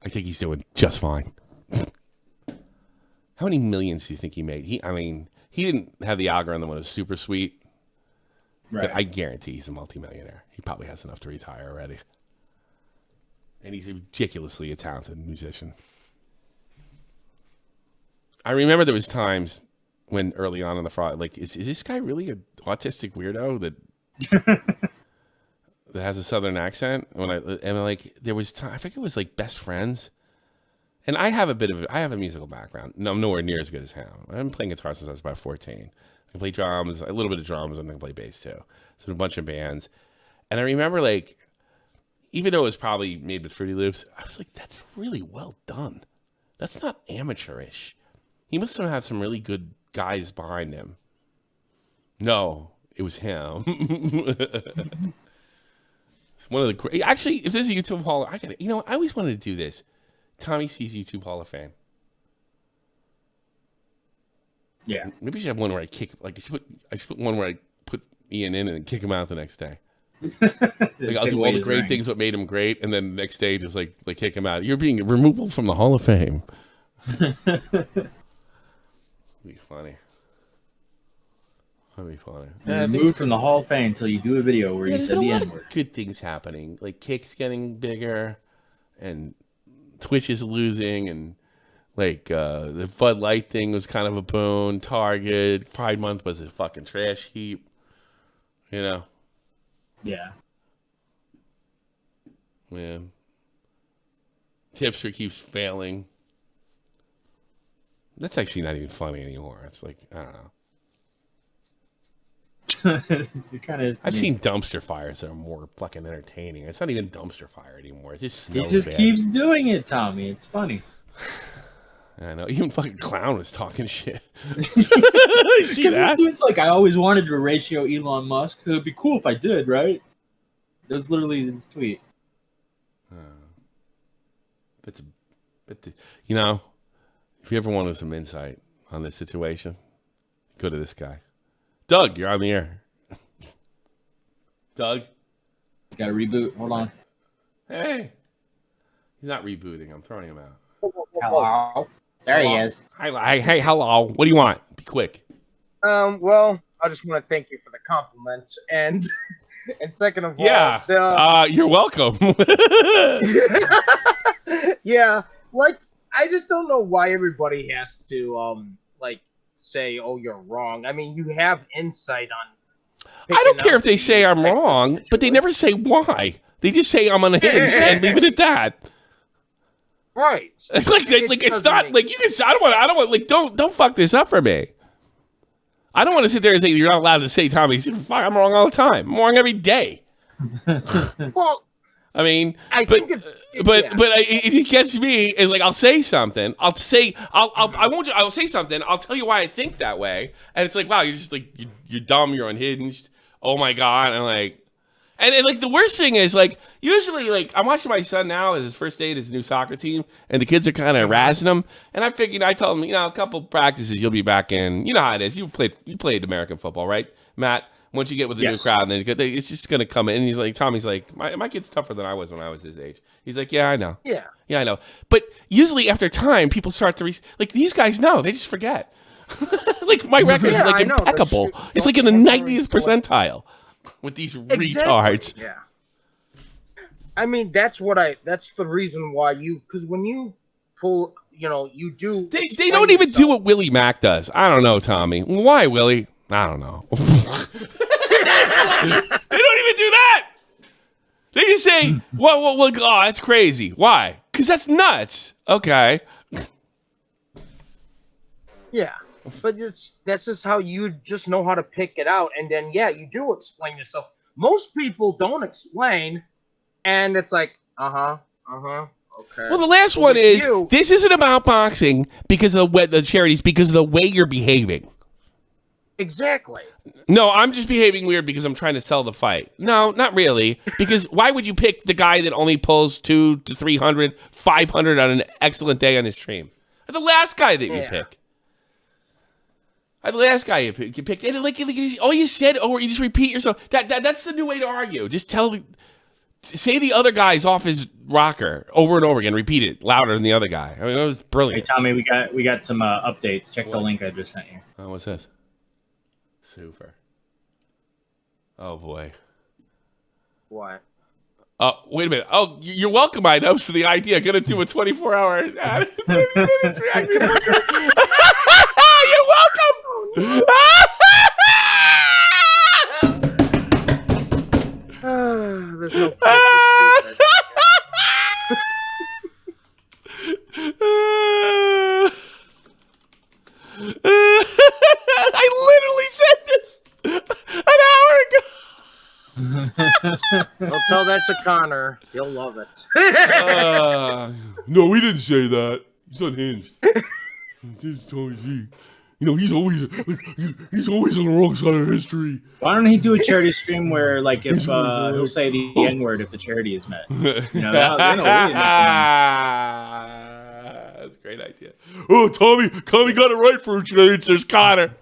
I think he's doing just fine. How many millions do you think he made? He didn't have the algorithm that was super sweet. Right. But I guarantee he's a multimillionaire. He probably has enough to retire already. And he's a ridiculously talented musician. I remember there was times when early on in the fraud, like, is this guy really an autistic weirdo that has a southern accent? There was time, I think it was like Best Friends. And I have a musical background. No, I'm nowhere near as good as him. I've been playing guitar since I was about 14. I can play drums, a little bit of drums, and I can play bass too. So in a bunch of bands. And I remember, like, even though it was probably made with Fruity Loops, I was like, that's really well done. That's not amateurish. He must have had some really good guys behind him. No, it was him. It's one of the great. Actually, if there's a YouTube Hall, I always wanted to do this. Tommy C's YouTube Hall of Fame. Yeah. Maybe you should have one where I kick. Like, I should put one where I put Ian in and kick him out the next day. Like, I'll do all the great things what made him great, and then the next day just like kick him out. You're being removal from the Hall of Fame. Be funny. That'd be funny. You're removed from the Hall of Fame until you do a video where you said the N-word. Good things happening, like Kick's getting bigger, and Twitch is losing, and like the Bud Light thing was kind of a boon. Target, Pride Month was a fucking trash heap. You know. Yeah. Man. Tipster keeps failing. That's actually not even funny anymore. It's like, I don't know. It kind of is. I've seen dumpster fires that are more fucking entertaining. It's not even dumpster fire anymore. It just smells He just bad. keeps doing it, Tommy. It's funny. I know. Even fucking Clown was talking shit. You see that? It's like, I always wanted to ratio Elon Musk. It would be cool if I did, right? That was literally his tweet. You know, if you ever wanted some insight on this situation, go to this guy. Doug, you're on the air. Doug? Got to reboot. Hold on. Hey. He's not rebooting. I'm throwing him out. Hello. There he is. Hey, hello. What do you want? Be quick. Well, I just want to thank you for the compliments, and second of all, you're welcome. Yeah, like, I just don't know why everybody has to say, "Oh, you're wrong." I mean, you have insight on. I don't care if they say I'm wrong, but they never say why. They just say I'm unhinged and leave it at that. Right. like it's not like you can. I don't want. Like, don't fuck this up for me. I don't want to sit there and say you're not allowed to say, Tommy. Fuck, I'm wrong all the time. I'm wrong every day. Well, I mean, think it gets me. Is like I'll say something. I'll say I'll say something. I'll tell you why I think that way, and it's like, wow, you're just like you're dumb. You're unhinged. Oh my god, and like. And like the worst thing is, like, usually, like, I'm watching my son now as his first day at his new soccer team, and the kids are kind of harassing him. And I figured, I told him, a couple practices, you'll be back in. You know how it is. You played American football, right, Matt? Once you get with the new crowd, and then it's just gonna come in. And he's like, Tommy's like, my kid's tougher than I was when I was his age. He's like, yeah, I know. Yeah, I know. But usually after time, people start to like these guys know. They just forget. Like my record is like impeccable. It's like in the 90th percentile. With these retards. Yeah. I mean, that's the reason why because when you pull, you do. They don't even do what Willie Mack does. I don't know, Tommy. Why, Willie? I don't know. They don't even do that. They just say, well, oh, that's crazy. Why? Because that's nuts. Okay. Yeah. But that's just how you just know how to pick it out. And then, you do explain yourself. Most people don't explain. And it's like, okay. Well, the last one is, this isn't about boxing because of the charities, because of the way you're behaving. Exactly. No, I'm just behaving weird because I'm trying to sell the fight. No, not really. Because why would you pick the guy that only pulls 200 to 300, 500 on an excellent day on his stream? The last guy that you pick. The last guy you picked, and like all you said, or you just repeat yourself. That's the new way to argue. Just say the other guy's off his rocker over and over again. Repeat it louder than the other guy. I mean, it was brilliant. Hey Tommy, we got some updates. Check the link I just sent you. Oh, what's this? Super. Oh boy. What? Oh, wait a minute. Oh, you're welcome, I know. So the idea, gonna do a 24-hour ad. You're welcome. There's no I literally said this an hour ago. Don't tell that to Connor. He'll love it. No, we didn't say that. He's unhinged. He's Tony G. You know, he's always on the wrong side of history. Why don't he do a charity stream where, like, if he'll say the N-word if the charity is met? You know, that's a great idea. Oh, Tommy got it right for a change. There's Connor.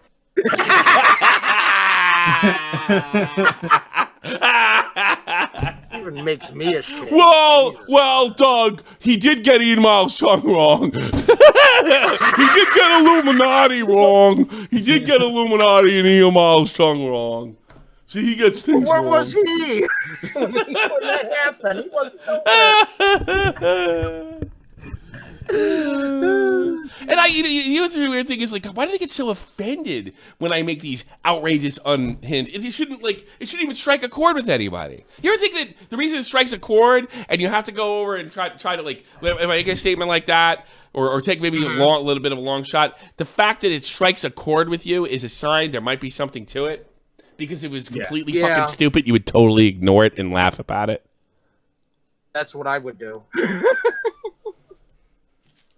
Even makes me ashamed. Well, Doug, he did get Ian Miles Chung wrong. He did get Illuminati wrong. He did get Illuminati and Ian Miles Chung wrong. See, he gets things Where wrong. was he? When that happened, he wasn't there. And you know what's the weird thing is, like, why do they get so offended when I make these outrageous unhinged? It shouldn't even strike a chord with anybody. You ever think that the reason it strikes a chord and you have to go over and try to like make a statement like that or take maybe a little bit of a long shot, the fact that it strikes a chord with you is a sign there might be something to it. Because it was completely fucking stupid, you would totally ignore it and laugh about it. That's what I would do.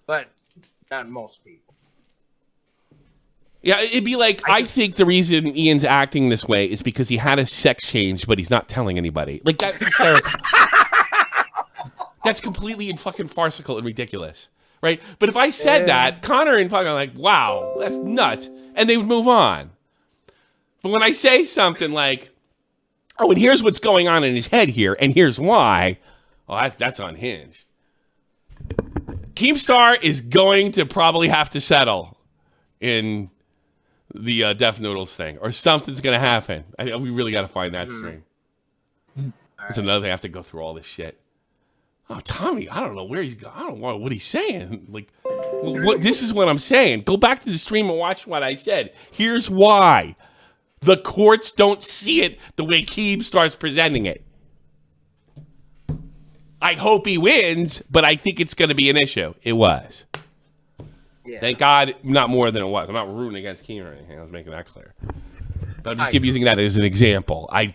But not most people. Yeah, it'd be like, I think the reason Ian's acting this way is because he had a sex change, but he's not telling anybody. Like, that's hysterical. That's completely and fucking farcical and ridiculous, right? But if I said that, Connor and fucking like, wow, that's nuts, and they would move on. But when I say something like, oh, and here's what's going on in his head here, and here's why, well, that's unhinged. Keemstar is going to probably have to settle in the Deaf Noodles thing, or something's going to happen. We really got to find that stream. That's another thing. I have to go through all this shit. Oh, Tommy, I don't know where he's going. I don't know what he's saying. Like, this is what I'm saying. Go back to the stream and watch what I said. Here's why. The courts don't see it the way Keemstar's presenting it. I hope he wins, but I think it's going to be an issue. It was. Yeah. Thank God, not more than it was. I'm not rooting against Keem or anything. I was making that clear. But I'm just keep using that as an example. I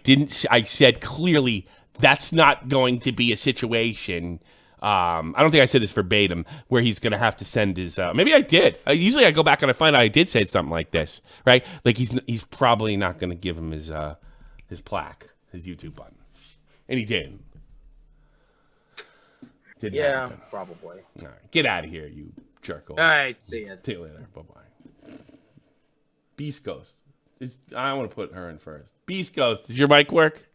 said clearly that's not going to be a situation. I don't think I said this verbatim, where he's going to have to send his. Maybe I did. Usually I go back and I find out I did say something like this, right? Like he's probably not going to give him his plaque, his YouTube button, and he did. Didn't happen. Probably. All right, get out of here, you jerk. All right, see you. See you later. Bye bye. Beast Ghost. I want to put her in first. Beast Ghost, does your mic work?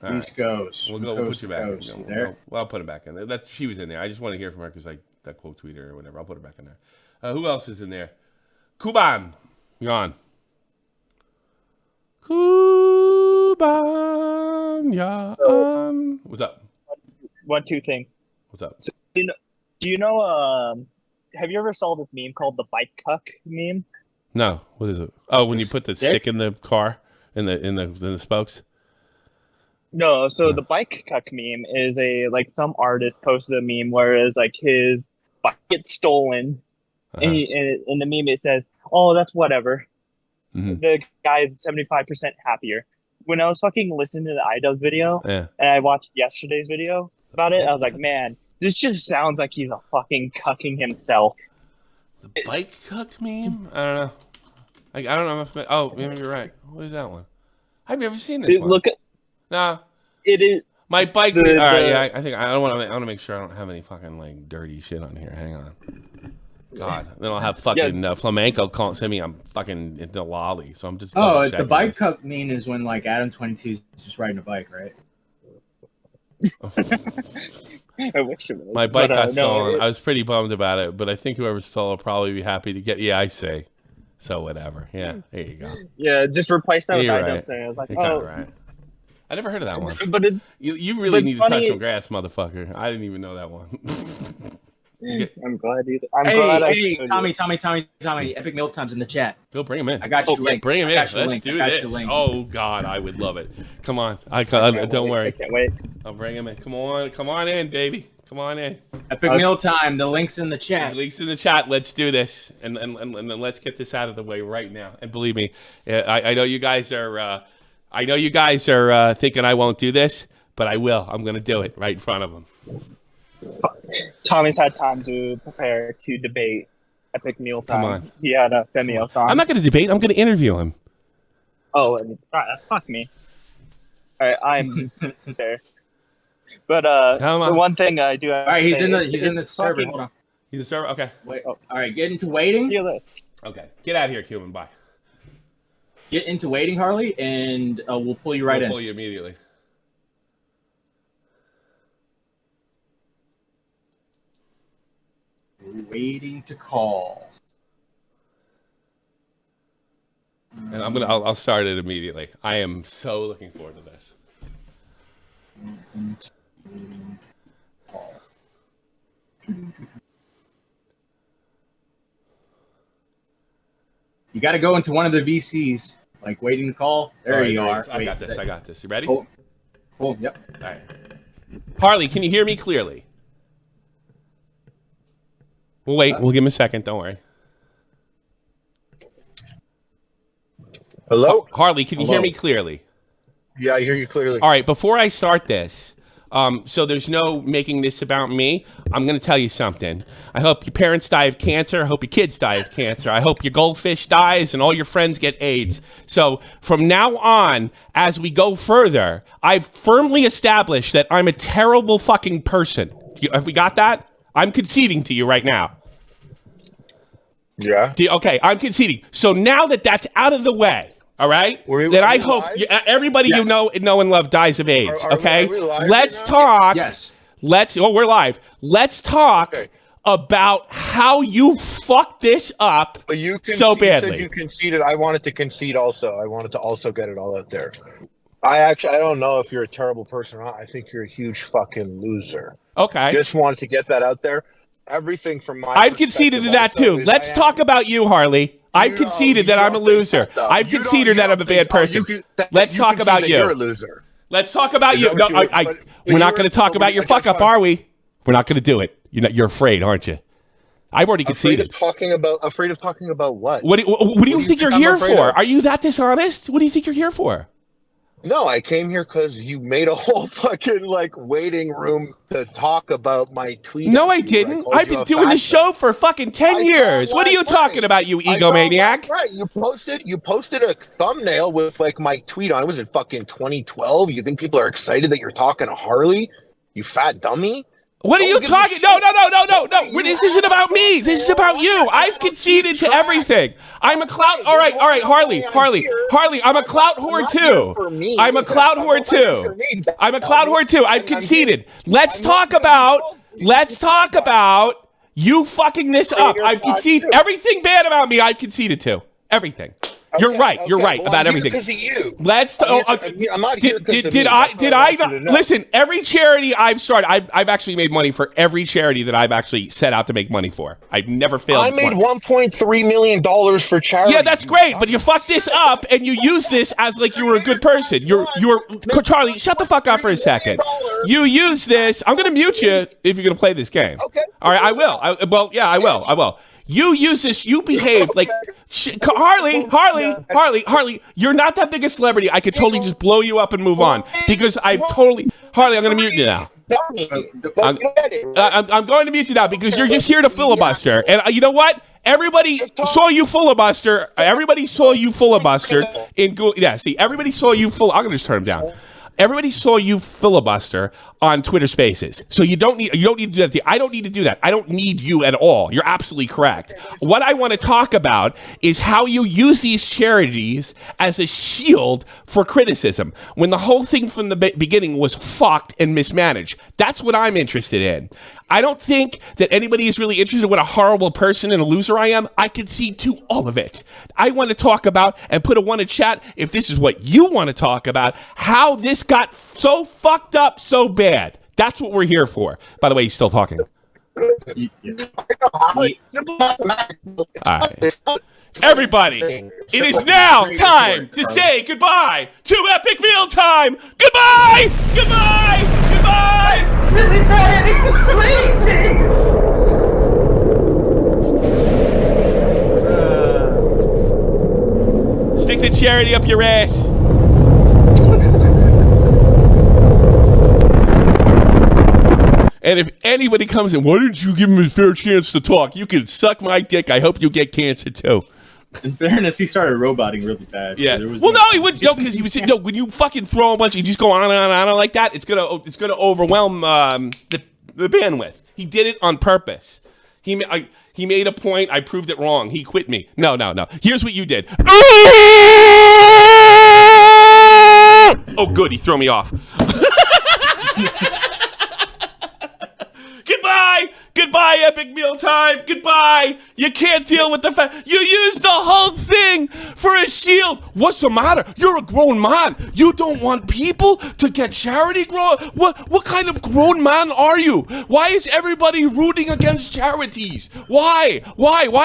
Beast Ghost. We'll put you back. Well, I'll put it back in there. She was in there. I just want to hear from her because I that quote tweet her or whatever. I'll put her back in there. Who else is in there? Kuban, you're on. Kuban, you're on. What's up? Two things. What's up? So, do you know? Have you ever saw this meme called the bike cuck meme? No. What is it? Oh, when you put the stick in the car in the spokes. No, so the bike cuck meme is some artist posted a meme where it's like his bike gets stolen, and in the meme it says, "Oh, that's whatever." Mm-hmm. The guy is 75% happier. When I was fucking listening to the iDubbbz video, and I watched yesterday's video about it, I was like, man, this just sounds like he's a fucking cucking himself. The bike cuck meme? I don't know. I don't know. Oh, maybe you're right. What is that one? I've never seen this one. No. It is my bike. All right, yeah. I think I want to make sure I don't have any fucking like dirty shit on here. Hang on. God, then I'll have fucking flamenco send me I'm fucking in the lolly. So I'm just. Oh, the double-checking bike this. cup meme is when like Adam 22 is just riding a bike, right? I wish it was. My bike but, got no, stolen. I was pretty bummed about it, but I think whoever stole it will probably be happy to get. Yeah, I say. So whatever. Yeah, there you go. Yeah, just replace that with You're item right. thing. I was like, You're kind of right. I never heard of that one. But it's You really it's need to funny- touch some grass, motherfucker. I didn't even know that one. I'm glad I'm glad I Hey, showed Tommy, Epic Meal Time's in the chat. Go bring him in. I got you. Link. Bring him I in. got you Let's link. do I got you this. link. Oh God, I would love it. Come on. Don't I worry. can't wait. I'll bring him in. Come on in, baby. Come on in. Epic Meal Time. The link's in the chat. Links in the chat. Let's do this, and let's get this out of the way right now. And believe me, I know you guys are. I know you guys are thinking I won't do this, but I will. I'm going to do it right in front of them. Tommy's had time to prepare to debate Epic Meal Time. Come on. He had a Vimeo song. I'm not going to debate. I'm going to interview him. Oh, fuck me. All right, I'm there. But Come on. the one thing I do have All right, to he's say in the is server. fucking- Hold on. He's a server. Okay. Wait. Oh. All right, get into waiting. Feel it. Okay. Get out of here, Cuban. Bye. Get into waiting, Harley, and we'll pull you right We'll in. pull you immediately. We're waiting to call. And I'll start it immediately. I am so looking forward to this. You got to go into one of the VCs, like waiting to call. There All right, you there it are. is. I got this. I got this. You ready? Cool. Cool. Yep. All right. Harley, can you hear me clearly? We'll wait. We'll give him a second. Don't worry. Hello? Harley, can you hear Hello. me clearly? Yeah, I hear you clearly. All right. Before I start this, so there's no making this about me. I'm going to tell you something. I hope your parents die of cancer. I hope your kids die of cancer. I hope your goldfish dies and all your friends get AIDS. So from now on, as we go further, I've firmly established that I'm a terrible fucking person. Have we got that? I'm conceding to you right now. Yeah. Okay, I'm conceding. So now that that's out of the way, all right? Were we- then are I we hope live? everybody Yes. you know and love dies of AIDS. Are Okay, we live let's right now? talk. Yes. We're live. Let's talk Okay. about how you fucked this up But you so said badly. you conceded. I wanted to concede also. I wanted to also get it all out there. I don't know if you're a terrible person or not. I think you're a huge fucking loser. Okay, Just wanted to get that out there. Everything from my I've conceded to that perspective too. is Let's I talk am- about you, Harley. I've You conceded don't- that you I'm a don't think loser. that, though. I've You don't- conceded you that I'm a don't bad think- person. Let's talk concede about that you. You're a loser. Let's talk about Is you. that No, what you- but we're not you going were- to talk but about we- your I fuck just up, want- are we? We're not going to do it. You're afraid, aren't you? I've already Afraid conceded. of talking about what? What do you think you're I'm here afraid for? of? Are you that dishonest? What do you think you're here for? No, I came here because you made a whole fucking waiting room to talk about my tweet. No, I at you where didn't. called I've you been a doing this fascist. show for fucking 10 I years. saw What are you last talking night. about, you I saw egomaniac? last night. You posted a thumbnail with my tweet on. It was in fucking 2012. You think people are excited that you're talking to Harley? You fat dummy. What are No you one gives a talking? shit. No. You This isn't about me. This is about you. I've conceded to everything. I'm a clout. All right, Harley. I'm a clout whore too. I'm a clout whore too. I'm a clout whore too. I've conceded. Let's talk about you fucking this up. I've conceded everything bad about me. I conceded to everything. You're right. You're right Well, about I'm here everything. because of you. Let's. I'm not here because of Did me. I? That's Did what I I want you not to know. listen? Every charity I've started, I've actually made money for every charity that I've actually set out to make money for. I've never failed. I made once. $1.3 million for charity. Yeah, that's great, but you fucked this up and you use this as like you were a good person. You're Charlie. Shut the fuck up for a second. You use this. I'm gonna mute you if you're gonna play this game. Okay. All right, I will. I will. You use this. You behave like Harley. You're not that big a celebrity. I could totally just blow you up and move on because I've totally Harley. I'm going to mute you now. I'm going to mute you now because you're just here to filibuster. And you know what? Everybody saw you filibuster. Everybody saw you filibuster in Google. Yeah, see, everybody saw you full. I'm going to just turn him down. Everybody saw you filibuster on Twitter Spaces, so you don't need to do that. I don't need to do that. I don't need you at all. You're absolutely correct. What I want to talk about is how you use these charities as a shield for criticism, when the whole thing from the beginning was fucked and mismanaged. That's what I'm interested in. I don't think that anybody is really interested in what a horrible person and a loser I am. I concede to all of it. I want to talk about, and put a one in chat if this is what you want to talk about, how this got so fucked up so bad. That's what we're here for. By the way, he's still talking. All right. Everybody, it is now time to say goodbye to Epic Meal Time. Goodbye! Goodbye! Goodbye! Really bad at explaining things. Stick the charity up your ass. And if anybody comes in, why didn't you give him a fair chance to talk? You can suck my dick. I hope you get cancer too. In fairness, he started roboting really bad. Yeah. So Well, no, he would. No, because he was saying, no. When you fucking throw a bunch, you just go on and on and on like that. It's gonna overwhelm the bandwidth. He did it on purpose. He made a point. I proved it wrong. He quit me. No. Here's what you did. Oh, good. He threw me off. Goodbye, Epic Meal Time. Goodbye. You can't deal with the fact you used the whole thing for a shield. What's the matter? You're a grown man. You don't want people to get charity. What kind of grown man are you? Why is everybody rooting against charities? Why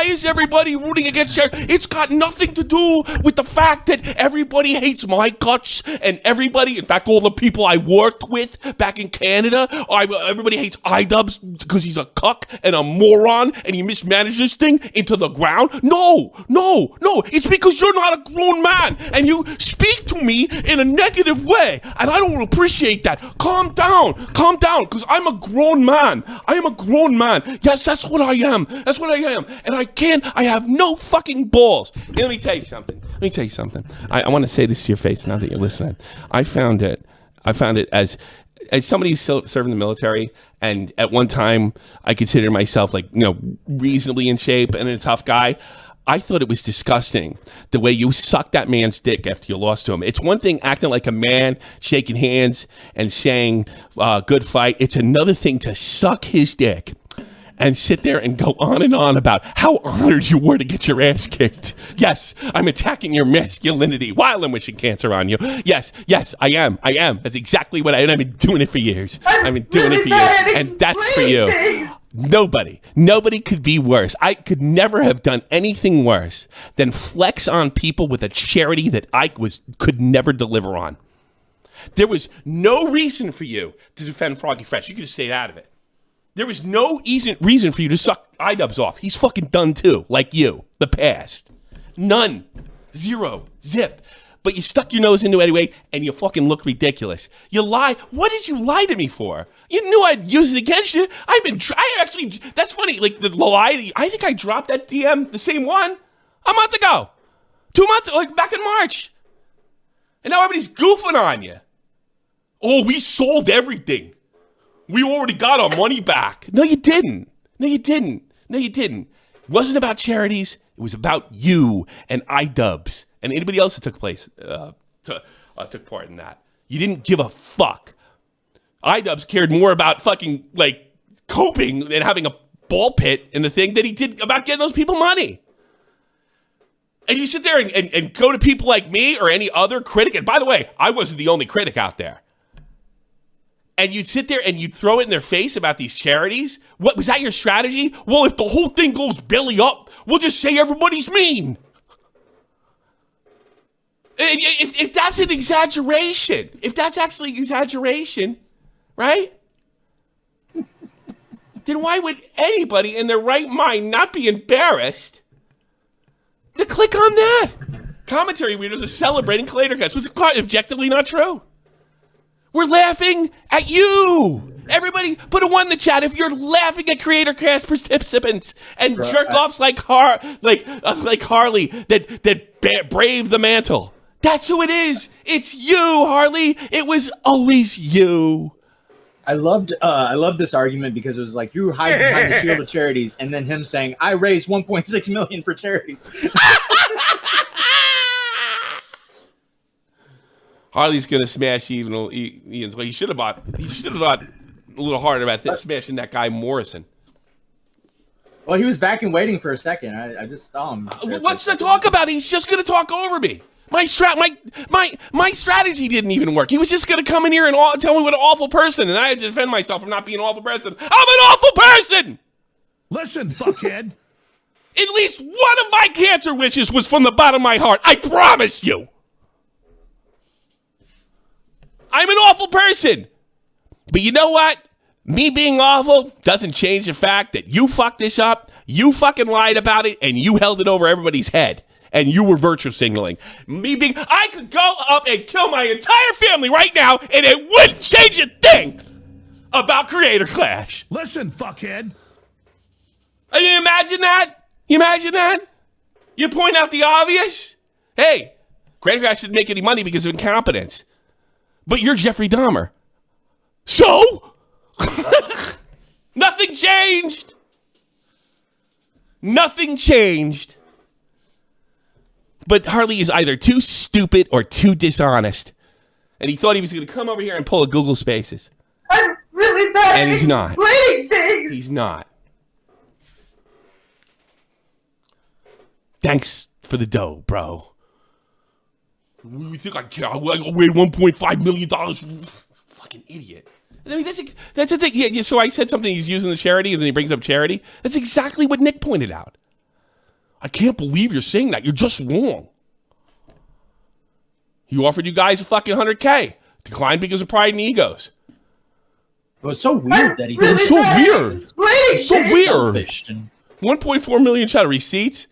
is everybody rooting against charities? It's got nothing to do with the fact that everybody hates my guts and everybody, in fact, all the people I worked with back in Canada, everybody hates iDubbbz because he's a cuck and a moron and he mismanaged this thing into the ground. No, it's because you're not a grown man and you speak to me in a negative way and I don't appreciate that. Calm down, because I'm a grown man. I am a grown man. Yes, that's what I am. And I have no fucking balls. And let me tell you something. I want to say this to your face now that you're listening. I found it as somebody who's serving the military, and at one time I considered myself reasonably in shape and a tough guy. I thought it was disgusting the way you sucked that man's dick after you lost to him. It's one thing acting like a man, shaking hands and saying good fight. It's another thing to suck his dick and sit there and go on and on about how honored you were to get your ass kicked. Yes, I'm attacking your masculinity while I'm wishing cancer on you. Yes, I am. That's exactly what I've been doing it for years. And that's for you. Nobody could be worse. I could never have done anything worse than flex on people with a charity that I could never deliver on. There was no reason for you to defend Froggy Fresh. You could have stayed out of it. There was no reason for you to suck iDubbbz off. He's fucking done too, like you, the past. None. Zero. Zip. But you stuck your nose into it anyway, and you fucking look ridiculous. You lie. What did you lie to me for? You knew I'd use it against you. That's funny. Like the lie, I think I dropped that DM, the same one, a month ago. 2 months, back in March. And now everybody's goofing on you. Oh, we sold everything. We already got our money back. No, you didn't. It wasn't about charities. It was about you and iDubbbz and anybody else that took part in that. You didn't give a fuck. iDubbbz cared more about fucking coping and having a ball pit in the thing than he did about getting those people money. And you sit there and go to people like me or any other critic. And by the way, I wasn't the only critic out there. And you'd sit there and you'd throw it in their face about these charities. What was that your strategy? Well, if the whole thing goes belly up, we'll just say everybody's mean. If that's an exaggeration, if that's actually exaggeration, right? Then why would anybody in their right mind not be embarrassed to click on that? Commentary readers are celebrating Clader Cuts, which is objectively not true. We're laughing at you. Everybody put a 1 in the chat if you're laughing at Creator Cast participants and jerk offs like Harley that brave the mantle. That's who it is. It's you, Harley. It was always you. I loved this argument because it was like you hide behind the shield of charities, and then him saying, "I raised 1.6 million for charities." Harley's gonna smash Ian's. Well, he should have thought a little harder about smashing that guy Morrison. Well, he was back and waiting for a second. I just saw him. What's to talk about? He's just gonna talk over me. My strategy didn't even work. He was just gonna come in here and tell me what an awful person, and I had to defend myself from not being an awful person. I'm an awful person. Listen, fuckhead. At least one of my cancer wishes was from the bottom of my heart. I promise you. I'm an awful person. But you know what? Me being awful doesn't change the fact that you fucked this up, you fucking lied about it, and you held it over everybody's head. And you were virtue signaling. I could go up and kill my entire family right now, and it wouldn't change a thing about Creator Clash. Listen, fuckhead. And you imagine that? You imagine that? You point out the obvious? Hey, Creator Clash didn't make any money because of incompetence. But you're Jeffrey Dahmer. So? Nothing changed. Nothing changed. But Harley is either too stupid or too dishonest. And he thought he was going to come over here and pull a Google Spaces. I'm really bad And at he's not. explaining things. He's not. Thanks for the dough, bro. You think I care? I weighed $1.5 million. Fucking idiot. I mean, that's the thing. Yeah, so I said something, he's using the charity, and then he brings up charity. That's exactly what Nick pointed out. I can't believe you're saying that. You're just wrong. He offered you guys a fucking $100K. Declined because of pride and egos. Well, it's so weird that he Really It's so bad at weird. explaining It's so things. weird. selfish and 1.4 million shot of receipts.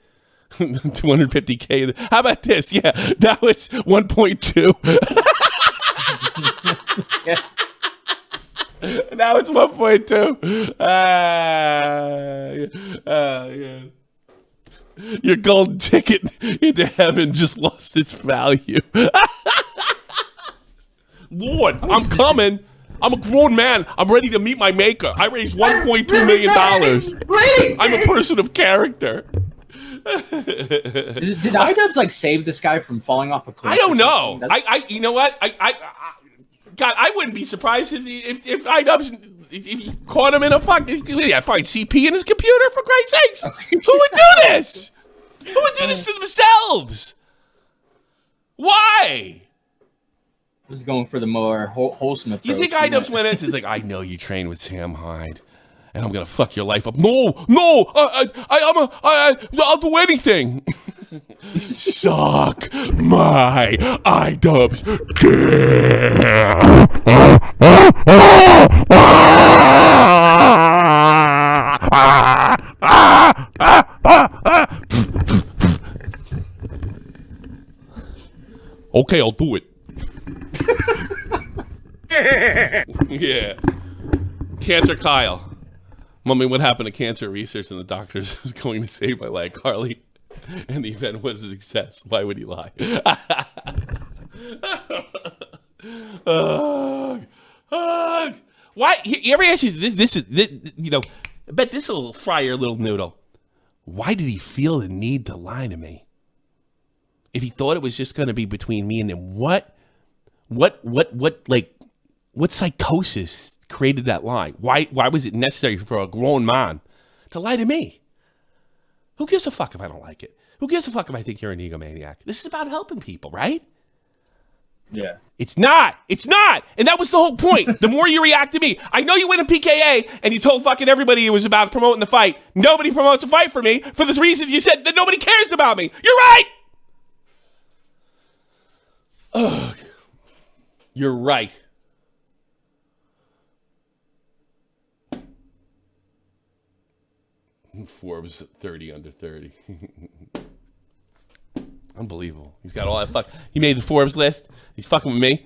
250K. How about this? Yeah, now it's 1.2. Yeah. Now it's 1.2. Yeah. Your golden ticket into heaven just lost its value. Lord, I'm coming. I'm a grown man. I'm ready to meet my maker. I raised $1.2 million. I'm a person of character. Did iDubbbz like save this guy from falling off a cliff? I don't know. That's- You know what? God, I wouldn't be surprised if iDubbbz if he caught him in a fucking CP in his computer, for Christ's sakes. Who would do this? Who would do this to themselves? Why? I was going for the more wholesome approach. You think iDubbbz went in and says like, I know you trained with Sam Hyde, and I'm gonna fuck your life up. No, I'll do anything. Suck my iDubbbz Okay, I'll do it. Yeah. Cancer Kyle. Mommy, what happened to cancer research and the doctors was going to save my leg, Harley? And the event was a success. Why would he lie? Why? You ever ask you this, you know, I bet this will fry your little noodle. Why did he feel the need to lie to me? If he thought it was just going to be between me and them, what psychosis created that lie? Why was it necessary for a grown man to lie to me? Who gives a fuck if I don't like it? Who gives a fuck if I think you're an egomaniac? This is about helping people, right? Yeah. It's not. And that was the whole point. The more you react to me, I know you went in PKA and you told fucking everybody it was about promoting the fight. Nobody promotes a fight for me for this reason you said that nobody cares about me. You're right. Ugh. You're right. Forbes 30 under 30. Unbelievable. He's got all that fuck. He made the Forbes list. He's fucking with me.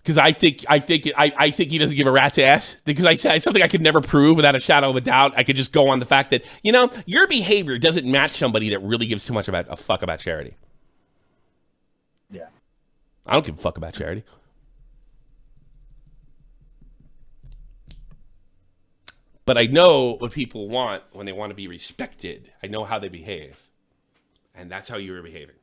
Because I think he doesn't give a rat's ass. Because I said something I could never prove without a shadow of a doubt. I could just go on the fact that, you know, your behavior doesn't match somebody that really gives too much about a fuck about charity. Yeah. I don't give a fuck about charity. But I know what people want when they want to be respected. I know how they behave. And that's how you were behaving.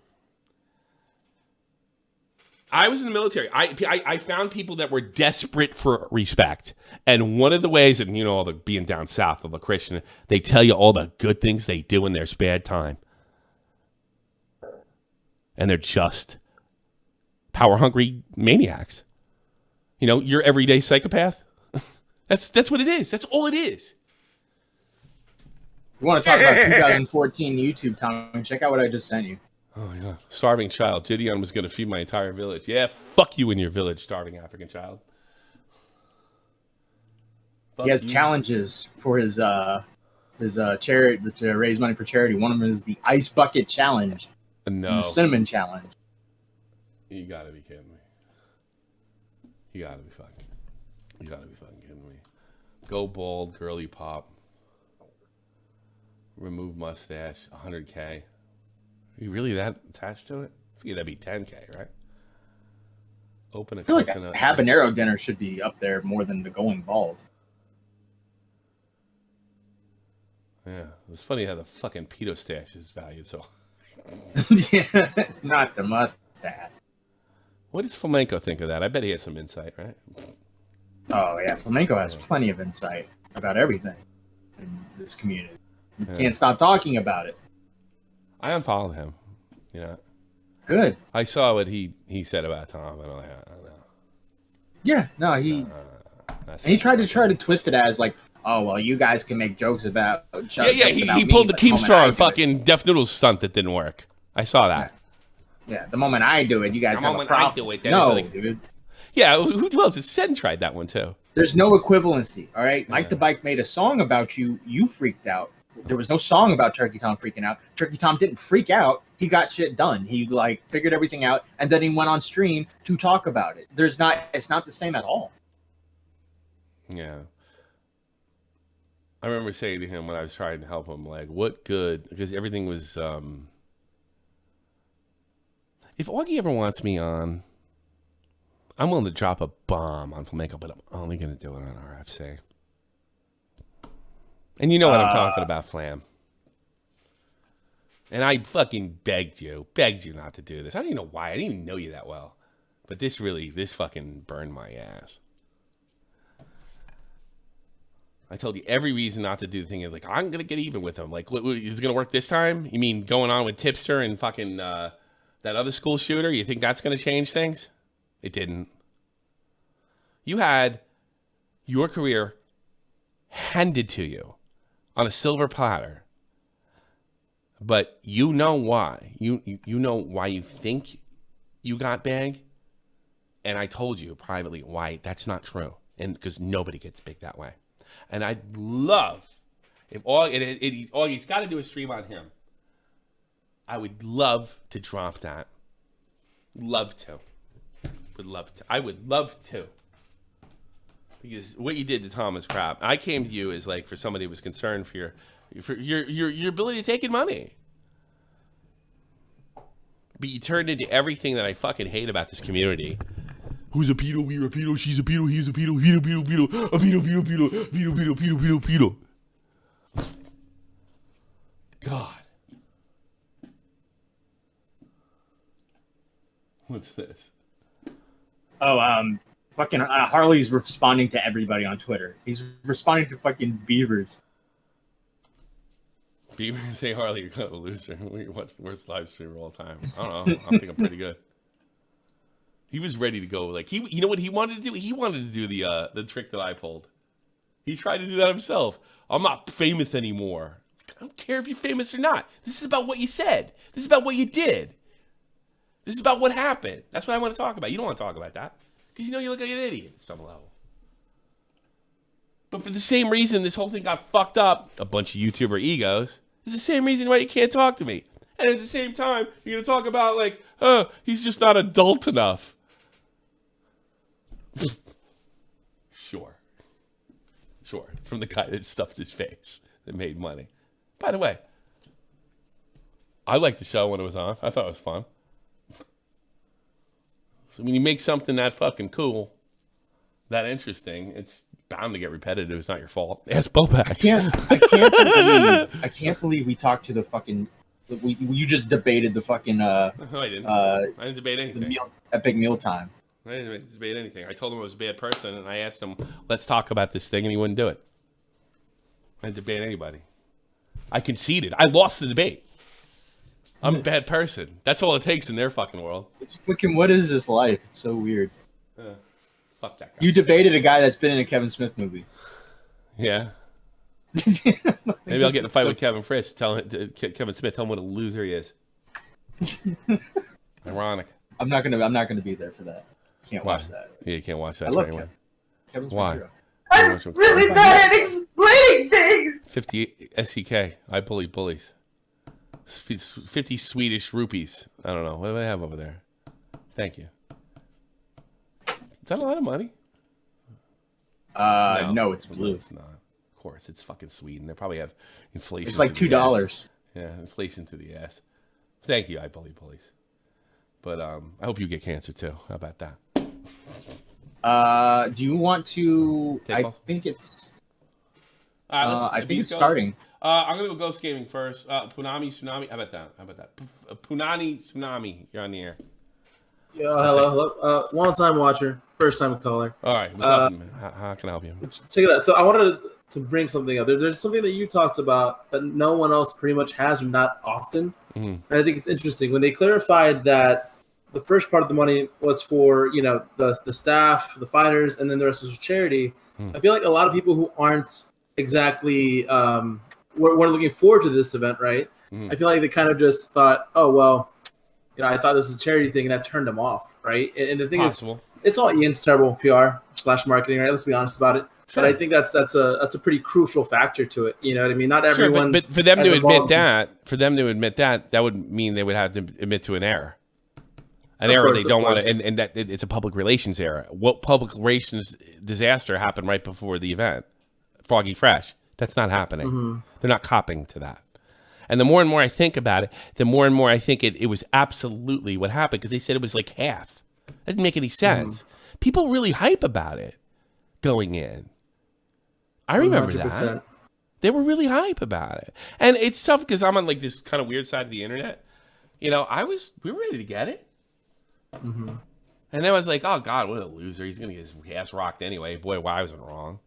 I was in the military. I found people that were desperate for respect. And one of the ways, and you know, all the being down south of a Christian, they tell you all the good things they do in their spare time. And they're just power-hungry maniacs. You know, your everyday psychopath. That's what it is. That's all it is. You want to talk about 2014 YouTube time? Check out what I just sent you. Oh, yeah. Starving child. Gideon was going to feed my entire village. Yeah, fuck you and your village, starving African child. Fuck He has you. challenges for his charity to raise money for charity. One of them is the ice bucket challenge. And No. the cinnamon challenge. You gotta be kidding me. You gotta be fucking kidding me. Go bald, girly pop. Remove mustache, 100K. Are you really that attached to it? I figure that'd be 10K, right? Open a I feel like a coconut. habanero dinner should be up there more than the going bald. Yeah, it's funny how the fucking pedo stash is valued so. Yeah, not the mustache. What does Flamenco think of that? I bet he has some insight, right? Oh yeah, Flamenco has plenty of insight about everything in this community. You Yeah. can't stop talking about it. I unfollowed him. You know, Good. I saw what he said about Tom, and I'm like, I don't know. Yeah. No, he That's and he tried to twist it as like, oh well, you guys can make jokes about. Yeah. He pulled the Keemstar fucking Def Noodles stunt that didn't work. I saw that. Yeah, the moment I do it, you guys The have a moment I problem. do it, then no, it's like- dude. Yeah, who else? Sen tried that one too. There's no equivalency. All right, Yeah. Mike the Bike made a song about you. You freaked out. There was no song about Turkey Tom freaking out. Turkey Tom didn't freak out. He got shit done. He like figured everything out, and then he went on stream to talk about it. It's not the same at all. Yeah. I remember saying to him when I was trying to help him, like, what good? Because everything was. If Augie ever wants me on, I'm willing to drop a bomb on Flamenco, but I'm only going to do it on RFC. And you know what I'm talking about, Flam. And I fucking begged you not to do this. I don't even know why. I didn't even know you that well. But this fucking burned my ass. I told you every reason not to do the thing. Is like, I'm going to get even with him. Like, is it going to work this time? You mean going on with Tipster and fucking that other school shooter? You think that's going to change things? It didn't. You had your career handed to you on a silver platter. But you know why. You know why you think you got big. And I told you privately why that's not true. And because nobody gets big that way. And I'd love, if all he's got to do is stream on him. I would love to drop that. Love to. Would love to. I would love to. Because what you did to Tom is crap. I came to you as like for somebody who was concerned for your ability to take in money. But you turned into everything that I fucking hate about this community. Who's a pedo? We're a pedo. She's a pedo. He's a pedo. Pedo, pedo, pedo. A pedo, pedo, pedo. Pedo, pedo, pedo, pedo, pedo. God. What's this? Oh, fucking Harley's responding to everybody on Twitter. He's responding to fucking beavers. Beaver say Harley, you're kind of a loser. We watch the worst live stream of all time. I don't know. I think I'm pretty good. He was ready to go. Like you know what he wanted to do? He wanted to do the trick that I pulled. He tried to do that himself. I'm not famous anymore. I don't care if you're famous or not. This is about what you said. This is about what you did. This is about what happened. That's what I want to talk about. You don't want to talk about that because you know you look like an idiot at some level. But for the same reason this whole thing got fucked up, a bunch of YouTuber egos. It's the same reason why you can't talk to me. And at the same time, you're going to talk about like, oh, he's just not adult enough. Sure. From the guy that stuffed his face that made money. By the way, I liked the show when it was on. I thought it was fun. when you make something that fucking cool, that interesting, it's bound to get repetitive. It's not your fault. Ask Bobax. I can't believe we talked to the fucking. You just debated the fucking. No, I didn't. I didn't debate anything. Epic mealtime. I didn't debate anything. I told him I was a bad person, and I asked him, "Let's talk about this thing," and he wouldn't do it. I didn't debate anybody. I conceded. I lost the debate. I'm a bad person. That's all it takes in their fucking world. It's fucking. What is this life? It's so weird. Fuck that guy. You debated a guy that's been in a Kevin Smith movie. Yeah. Maybe I'll get in a fight with Kevin Fritz. Kevin Smith. Tell him what a loser he is. Ironic. I'm not gonna be there for that. Can't watch that. Yeah, you can't watch that. I love anyway. Kevin's Why? my hero. I'm really bad at explaining things. 50 SEK. I bully bullies. 50 Swedish rupees. I don't know. What do they have over there? Thank you. Is that a lot of money? No, it's blue. It's not. Of course, it's fucking Sweden. They probably have inflation. It's like to the $2. ass. Yeah, inflation to the ass. Thank you, I bully bullies. But I hope you get cancer too. How about that? Do you want to? Take I balls? think it's. I think it's starting. I'm gonna go Ghost Gaming first. Punani Tsunami. How about that? Punani Tsunami. You're on the air. Yeah, hello. One-time watcher, first-time caller. All right. What's up, man? How can I help you? Check it out. So I wanted to bring something up. There's something that you talked about, but no one else pretty much has, or not often. Mm-hmm. And I think it's interesting when they clarified that the first part of the money was for the staff, the fighters, and then the rest was for charity. I feel like a lot of people who aren't exactly we're looking forward to this event, right? I feel like they kind of just thought, oh well, I thought this was a charity thing, and that turned them off, right? And the thing is, it's all Ian's terrible PR/marketing, right? Let's be honest about it. Sure. But I think that's a pretty crucial factor to it. You know what I mean? Not everyone. But for them to admit that, that would mean they would have to admit to an error. An error they don't want to, and that it's a public relations error. What public relations disaster happened right before the event? Froggy Fresh. That's not happening. They're not copping to that. And the more and more I think about it, the more and more I think it was absolutely what happened, because they said it was like half. That didn't make any sense. People really hype about it going in. I remember 100%. That. They were really hype about it. And it's tough because I'm on like this kind of weird side of the internet. We were ready to get it. And then I was like, oh God, what a loser. He's going to get his ass rocked anyway. Boy, why I wasn't wrong.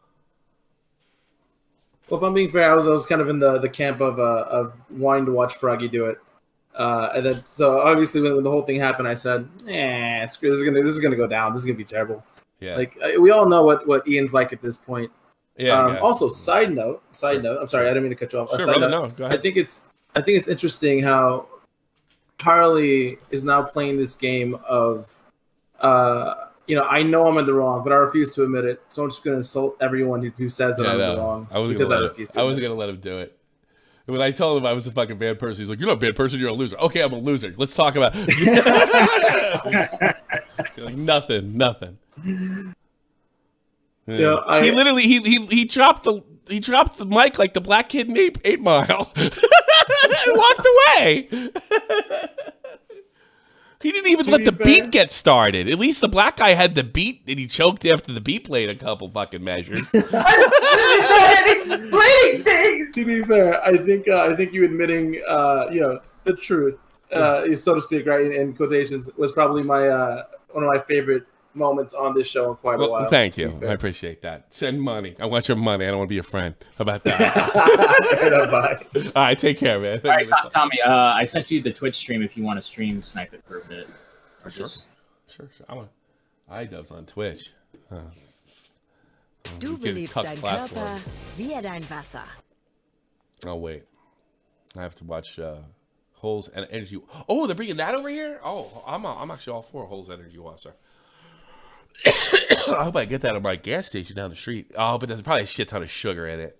Well, if I'm being fair, I was kind of in the camp of wanting to watch Froggy do it. And then, so obviously when the whole thing happened, I said, screw this is gonna go down. This is gonna be terrible. Yeah. Like we all know what Ian's like at this point. Yeah. Also, side note. I'm sorry, I didn't mean to cut you off. Sure, brother, no, go ahead. I think it's interesting how Harley is now playing this game of, I know I'm in the wrong, but I refuse to admit it. So I'm just going to insult everyone who says that I'm in the wrong because I refuse to. I wasn't going to let him do it. When I told him I was a fucking bad person, he's like, "You're not a bad person. You're a loser." Okay, I'm a loser. Let's talk about like, nothing. Yeah, he literally he dropped the mic like the black kid in 8 Mile and walked away. He didn't even let the beat get started. At least the black guy had the beat, and he choked after the beat played a couple fucking measures. I'm really bad at explaining things. To be fair, I think you admitting the truth, so to speak, right, in quotations, was probably my one of my favorite moments on this show in quite a while. Thank you. I appreciate that. Send money. I want your money. I don't want to be a friend. How about that? Bye. All right, take care, man. All right, Tommy. I sent you the Twitch stream if you want to stream Snipe It for a bit. Or sure. I want iDubbbz on Twitch. Du beliebst dein Körper wie dein Wasser. Oh wait, I have to watch Holes and Energy. Oh, they're bringing that over here. Oh, I'm actually all for Holes Energy Water. I hope I get that at my gas station down the street. Oh, but there's probably a shit ton of sugar in it.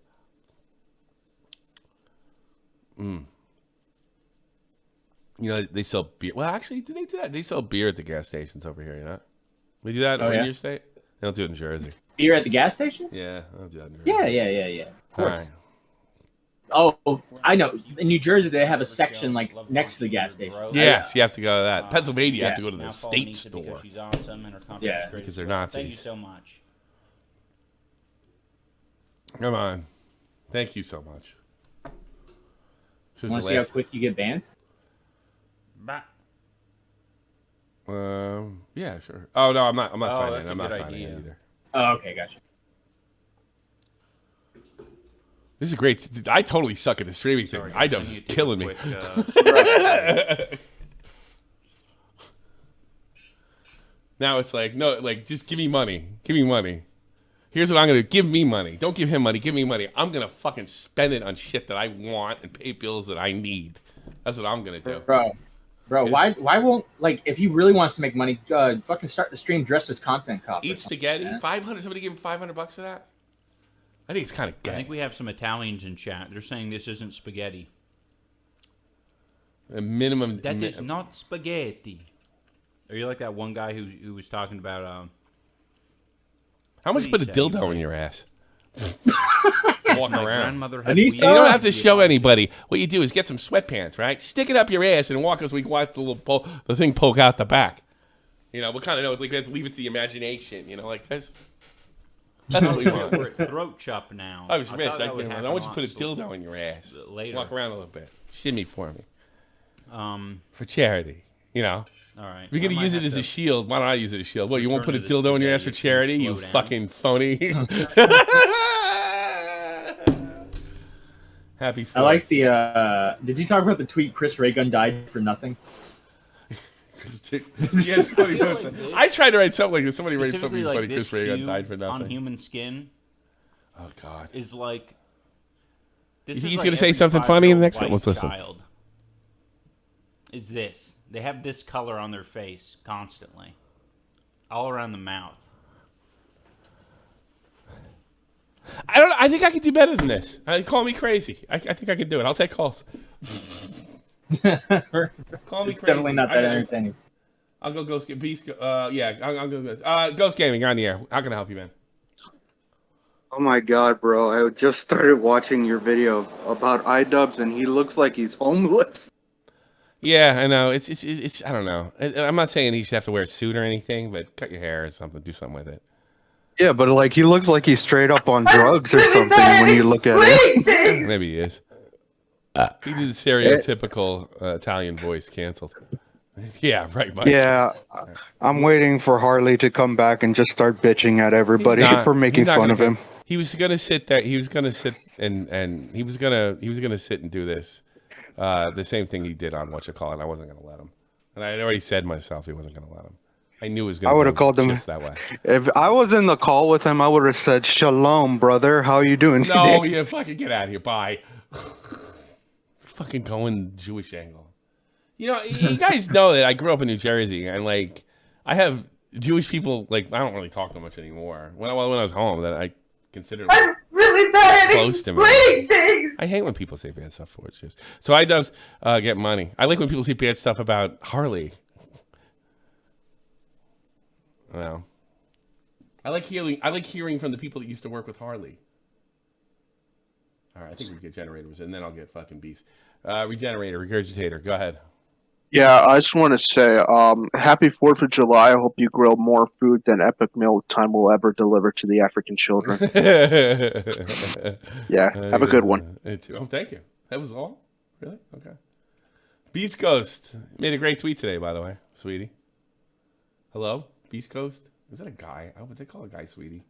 They sell beer. Well, actually, do they do that? They sell beer at the gas stations over here, We do that in your state? They don't do it in Jersey. Beer at the gas stations? Yeah, I don't do that in Jersey. Yeah. Of course. All right. Oh, I know. In New Jersey, they have a section like next to the gas station. Yes, you have to go to that. Pennsylvania, you have to go to the state store. Yeah, because they're Nazis. Thank you so much. Come on. Thank you so much. Want to see how quick you get banned? Yeah, sure. Oh no, I'm not signing that's in. I'm a not good signing idea. in either. Oh, okay, gotcha. This is great. I totally suck at the streaming thing. IDubbbz is killing me. Now it's like, no, like, just give me money. Give me money. Here's what I'm going to do. Give me money. Don't give him money. Give me money. I'm going to fucking spend it on shit that I want and pay bills that I need. That's what I'm going to do. Bro, why won't, like, if he really wants to make money, fucking start the stream dressed as content cop. Eat spaghetti? 500? Somebody give him $500 for that? I think it's kind of gay. I think we have some Italians in chat. They're saying this isn't spaghetti. A minimum. That is not spaghetti. Are you like that one guy who was talking about? How much put a dildo in your ass? Walk around. You don't have to show anybody. What you do is get some sweatpants, right? Stick it up your ass and walk as we watch the thing poke out the back. You know, we kind of know. Like we have to leave it to the imagination. You know, like this. That's what we want. We're at throat chop now. I was rich. I want you to put a dildo in your ass. Later. Walk around a little bit. Shimmy for me. For charity. You know. All right. If you're going to use it as a shield, why don't I use it as a shield? What, you won't put a dildo in your ass for charity, you fucking phony? Happy 4th. I like the, did you talk about the tweet Chris Ray-Gun died for nothing? Yeah, I tried to write something like this. Somebody wrote something like funny. Chris Ray-Gun died for nothing. On human skin. Oh, God. Is like... You think he's going to say something funny in the next one? Let's listen. Is this. They have this color on their face constantly. All around the mouth. I think I can do better than this. Call me crazy. I think I can do it. I'll take calls. Call me it's crazy. Definitely not that entertaining. I'll go Ghost Gaming. I'll go Ghost Gaming on the air. How can I help you, man? Oh my God, bro. I just started watching your video about IDubbbz and he looks like he's homeless. Yeah, I know. It's I don't know. I'm not saying he should have to wear a suit or anything, but cut your hair or something. Do something with it. Yeah, but like he looks like he's straight up on drugs or something when you look at him. Maybe he is. He did the stereotypical Italian voice canceled. Yeah, right, Mike. Yeah, I'm waiting for Harley to come back and just start bitching at everybody for making fun of him. He was gonna sit there. He was gonna sit and he was gonna sit and do this. The same thing he did on whatchamacallit. I wasn't gonna let him, and I had already said myself he wasn't gonna let him. I knew it was gonna. I would have called him just that way. If I was in the call with him, I would have said, "Shalom, brother. How you doing today?" No, you fucking get out of here. Bye. Fucking going Jewish angle. You know, you guys know that I grew up in New Jersey, and like I have Jewish people. Like I don't really talk to them much anymore. When I was home, that I consider. Like, I'm really bad at close to me. explaining things. I hate when people say bad stuff for Jews. So IDubbbz get money. I like when people say bad stuff about Harley. Well, I like hearing from the people that used to work with Harley. All right, I think we get generators, and then I'll get fucking beast. Regenerator, regurgitator, go ahead. Yeah, I just want to say, happy 4th of July. I hope you grill more food than Epic Meal Time will ever deliver to the African children. Yeah, have a good one. Oh, thank you. That was all? Really? Okay. Beast Ghost made a great tweet today, by the way, sweetie. Hello? Beast Ghost? Is that a guy? Oh, but they call a guy sweetie.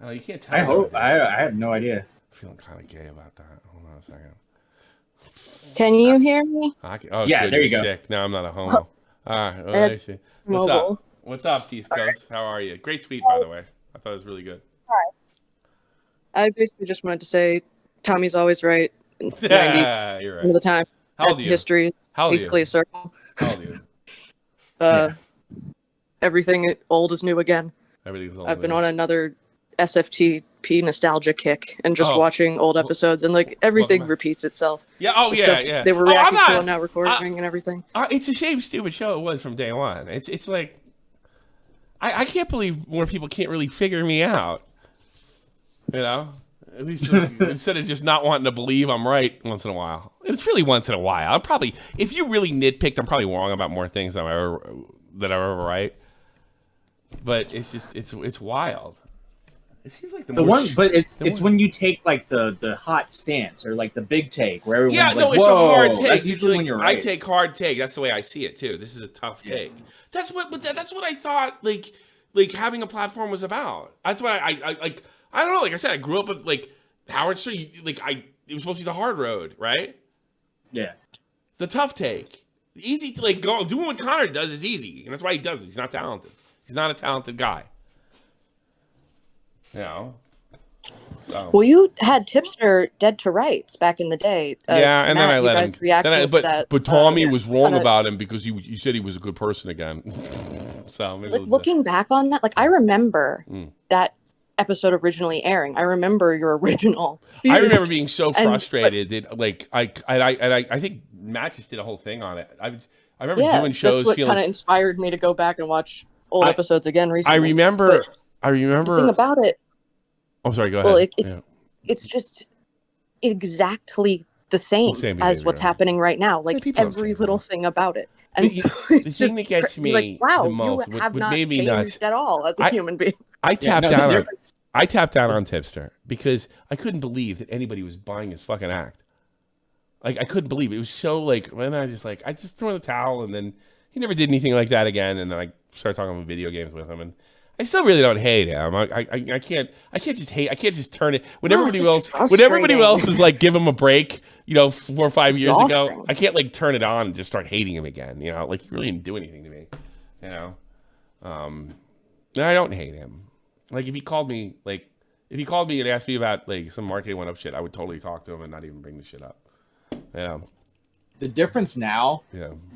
Oh, you can't tell. I hope. I have no idea. I'm feeling kind of gay about that. Hold on a second. Can you hear me? Yeah, good, there you go. Chick. No, I'm not a homo. All right. Well, there she. What's up? What's up, Beast Ghost? How are you? Great tweet, by the way. I thought it was really good. Hi. I basically just wanted to say Tommy's always right. 90% you're right. of the time. How old are you? History is basically a circle. How old are you? Everything old is new again. Everything's old. I've been on another SFTP nostalgia kick and just watching old episodes, and like everything repeats itself. Yeah. Oh, the yeah, stuff yeah. They were reacting to on now recording and everything. It's a shame stupid show it was from day one. It's like I can't believe more people can't really figure me out. You know, At least instead of just not wanting to believe I'm right once in a while. It's really once in a while. I'm probably, if you really nitpicked, I'm probably wrong about more things that I'm ever right. But it's just it's wild. It seems like it's when you take like the hot stance or like the big take where everyone's like, it's a hard take. That's usually when you're right. I take hard take. That's the way I see it too. This is a tough take. That's what I thought. Like having a platform was about. That's what I like. I don't know. Like I said, I grew up with like Howard Street. Like it was supposed to be the hard road, right? Yeah. The tough take, easy to like go doing what Connor does is easy, and that's why he does it. He's not talented. He's not a talented guy. You know. So. Well, you had Tipster dead to rights back in the day. Yeah, and Matt, then I let him. But Tommy was wrong about him because he said he was a good person again. So maybe looking back on that, like I remember that episode originally airing. I remember your original feud. I remember being so frustrated that like I think Matt just did a whole thing on it. I remember doing shows. That's what kind of inspired me to go back and watch old episodes again recently. I remember. The thing about it. I'm sorry. Go ahead. Well, it's just exactly the same as what's happening right now. Like every little thing about it. And so the thing that gets me like, wow, the most, you have what not made me changed nuts, at all as a human being. I tapped out on Tipster because I couldn't believe that anybody was buying his fucking act. Like I couldn't believe it. It was so like when I just threw in the towel, and then he never did anything like that again. And then I started talking about video games with him, and I still really don't hate him. I can't just hate. I can't just turn it when everybody else is like give him a break. 4 or 5 years ago, I can't like turn it on and just start hating him again. Like he really didn't do anything to me. And I don't hate him. Like if he called me and asked me about like some marketing one up shit, I would totally talk to him and not even bring the shit up. Yeah. The difference now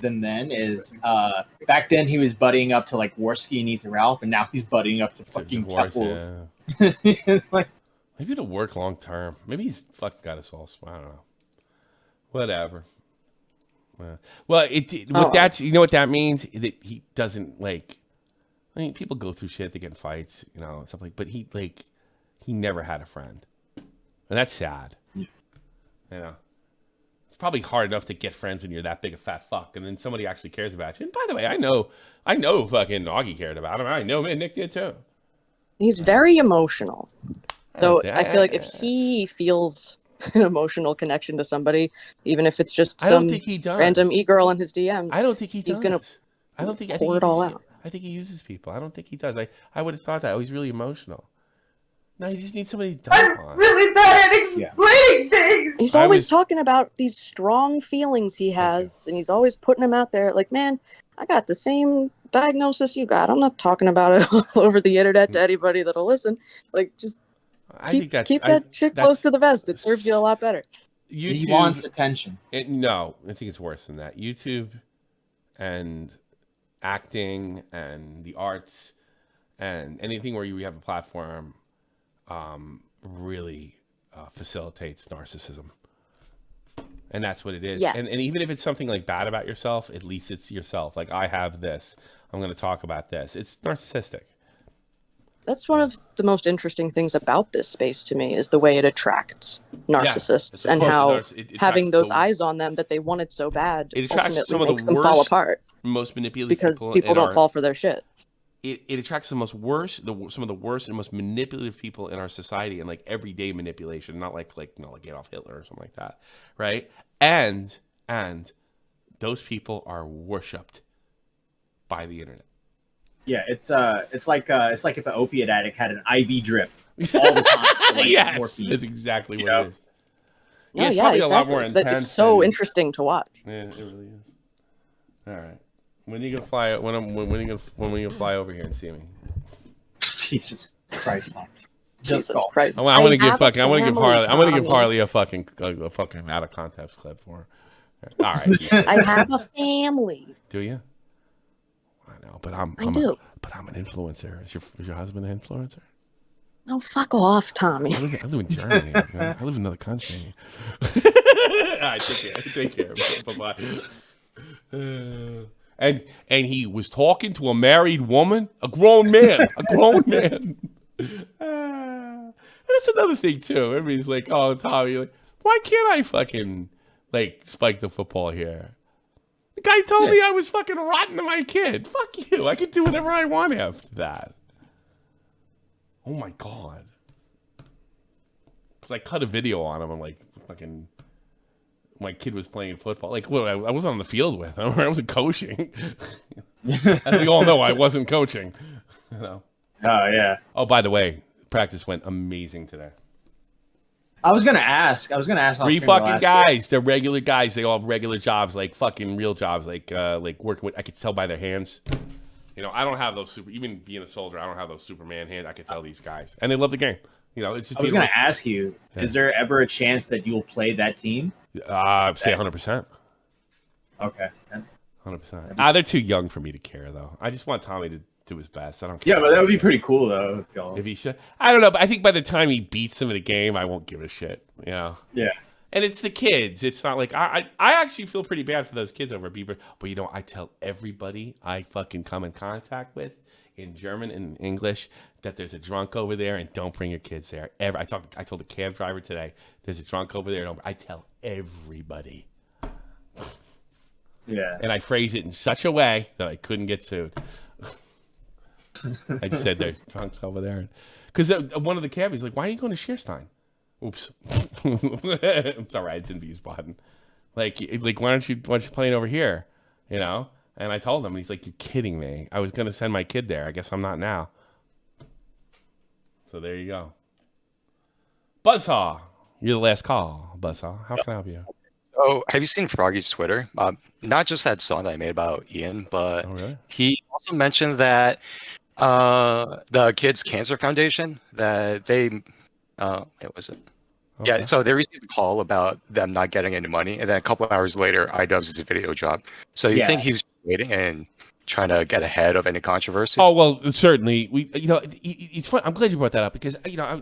than then is back then he was buddying up to like Worski and Ethan Ralph, and now he's buddying up to fucking couples. Like, maybe it'll work long term. Maybe he's fucking got us all. I don't know. Whatever. Well, that's you know what that means? That he doesn't like. I mean, people go through shit. They get in fights, stuff like. But he never had a friend, and that's sad. Yeah. It's probably hard enough to get friends when you're that big a fat fuck, and then somebody actually cares about you. And by the way, I know fucking Augie cared about him. I know Nick did too. He's very emotional. So I feel like if he feels an emotional connection to somebody, even if it's just some random e-girl in his DMs, I don't think he does. He's gonna pour it all out. I think he uses people. I don't think he does. I would have thought that. Oh, he's really emotional. No, you just need somebody to dump on. I'm really bad at explaining things. He's always talking about these strong feelings he has, and he's always putting them out there. Like, man, I got the same diagnosis you got. I'm not talking about it all over the internet to anybody that'll listen. Like, just keep that shit close to the vest. It serves you a lot better. He wants attention. No, I think it's worse than that. YouTube and acting and the arts and anything where you have a platform really facilitates narcissism. And that's what it is. Yes. And even if it's something like bad about yourself, at least it's yourself. Like, I have this. I'm going to talk about this. It's narcissistic. That's one of the most interesting things about this space to me is the way it attracts narcissists and how having those eyes on them that they wanted so bad it attracts ultimately some of makes the them fall apart. Most manipulative because people don't fall for their shit. It attracts some of the worst and most manipulative people in our society, and like everyday manipulation, not like Adolf Hitler or something like that, right? And those people are worshipped by the internet. Yeah, it's like if an opiate addict had an IV drip all the time. For, yes, morphine, that's exactly what it is. Yeah, it's probably exactly. a lot more intense. It's so interesting to watch. Yeah, it really is. All right. When are you gonna fly? When are you gonna fly over here and see me? Jesus Christ! Jesus Christ! I want to give Harley a fucking out of context clip for her. All right. I have a family. Do you? I know, but I'm an influencer. Is your husband an influencer? Oh, fuck off, Tommy. I live in Germany. I live in another country. All right, take care. Bye-bye. And he was talking to a married woman, a grown man. that's another thing too. Everybody's like, "Oh, Tommy, like, why can't I fucking like spike the football here?" The guy told me I was fucking rotten to my kid. Fuck you. I can do whatever I want after that. Oh my god. Because I cut a video on him. I'm like, fucking, my kid was playing football. Like, what? I wasn't on the field with him. I wasn't coaching. As we all know, I wasn't coaching. You know. Oh yeah. Oh, by the way, practice went amazing today. I was gonna ask. Three fucking guys. They're regular guys. They all have regular jobs, like fucking real jobs, like working with. I could tell by their hands. You know, I don't have those even being a soldier. I don't have those Superman hands. I could tell these guys, and they love the game. You know, it's just. I was gonna ask you: is there ever a chance that you'll play that team? Say 100%. Okay. 100%. They're too young for me to care, though. I just want Tommy to do his best. I don't care. Yeah, but that would be pretty cool, though. If he should, I don't know, but I think by the time he beats him in a game, I won't give a shit. You know? Yeah. And it's the kids. It's not like I actually feel pretty bad for those kids over at Bieber. But you know, I tell everybody I fucking come in contact with in German and English that there's a drunk over there and don't bring your kids there. I told the cab driver today, there's a drunk over there. I tell everybody. Yeah. And I phrase it in such a way that I couldn't get sued. I just said there's drunks over there. Because one of the cabbies like, why are you going to Scheerstein? Oops. It's all right. It's in Wiesbaden. Like, why aren't you playing over here? You know? And I told him, and he's like, you're kidding me. I was going to send my kid there. I guess I'm not now. So there you go. Buzzsaw. You're the last call, Buzzsaw. How can I help you? So, have you seen Froggy's Twitter? Not just that song that I made about Ian, but he also mentioned that the Kids Cancer Foundation, that they, what was it? Okay. Yeah, so they received a call about them not getting any money, and then a couple of hours later, iDubbbz is a video job. So you think he was waiting and trying to get ahead of any controversy? Oh well, certainly. It's fun. I'm glad you brought that up because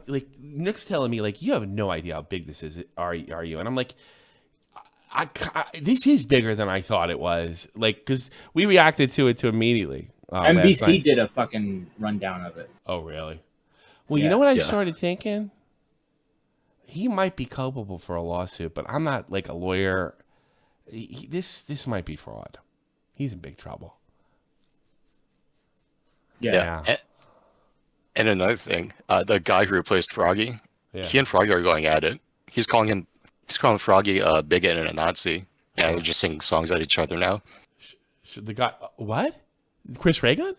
like Nick's telling me like you have no idea how big this is. Are you? And I'm like, this is bigger than I thought it was. Like because we reacted to it immediately. NBC did a fucking rundown of it. Oh really? Well, you know what I started thinking. He might be culpable for a lawsuit, but I'm not like a lawyer. This might be fraud. He's in big trouble. Yeah. And another thing, the guy who replaced Froggy, he and Froggy are going at it. He's calling Froggy a bigot and a Nazi. Yeah, they're just singing songs at each other now. The guy, what? Chris Reagan?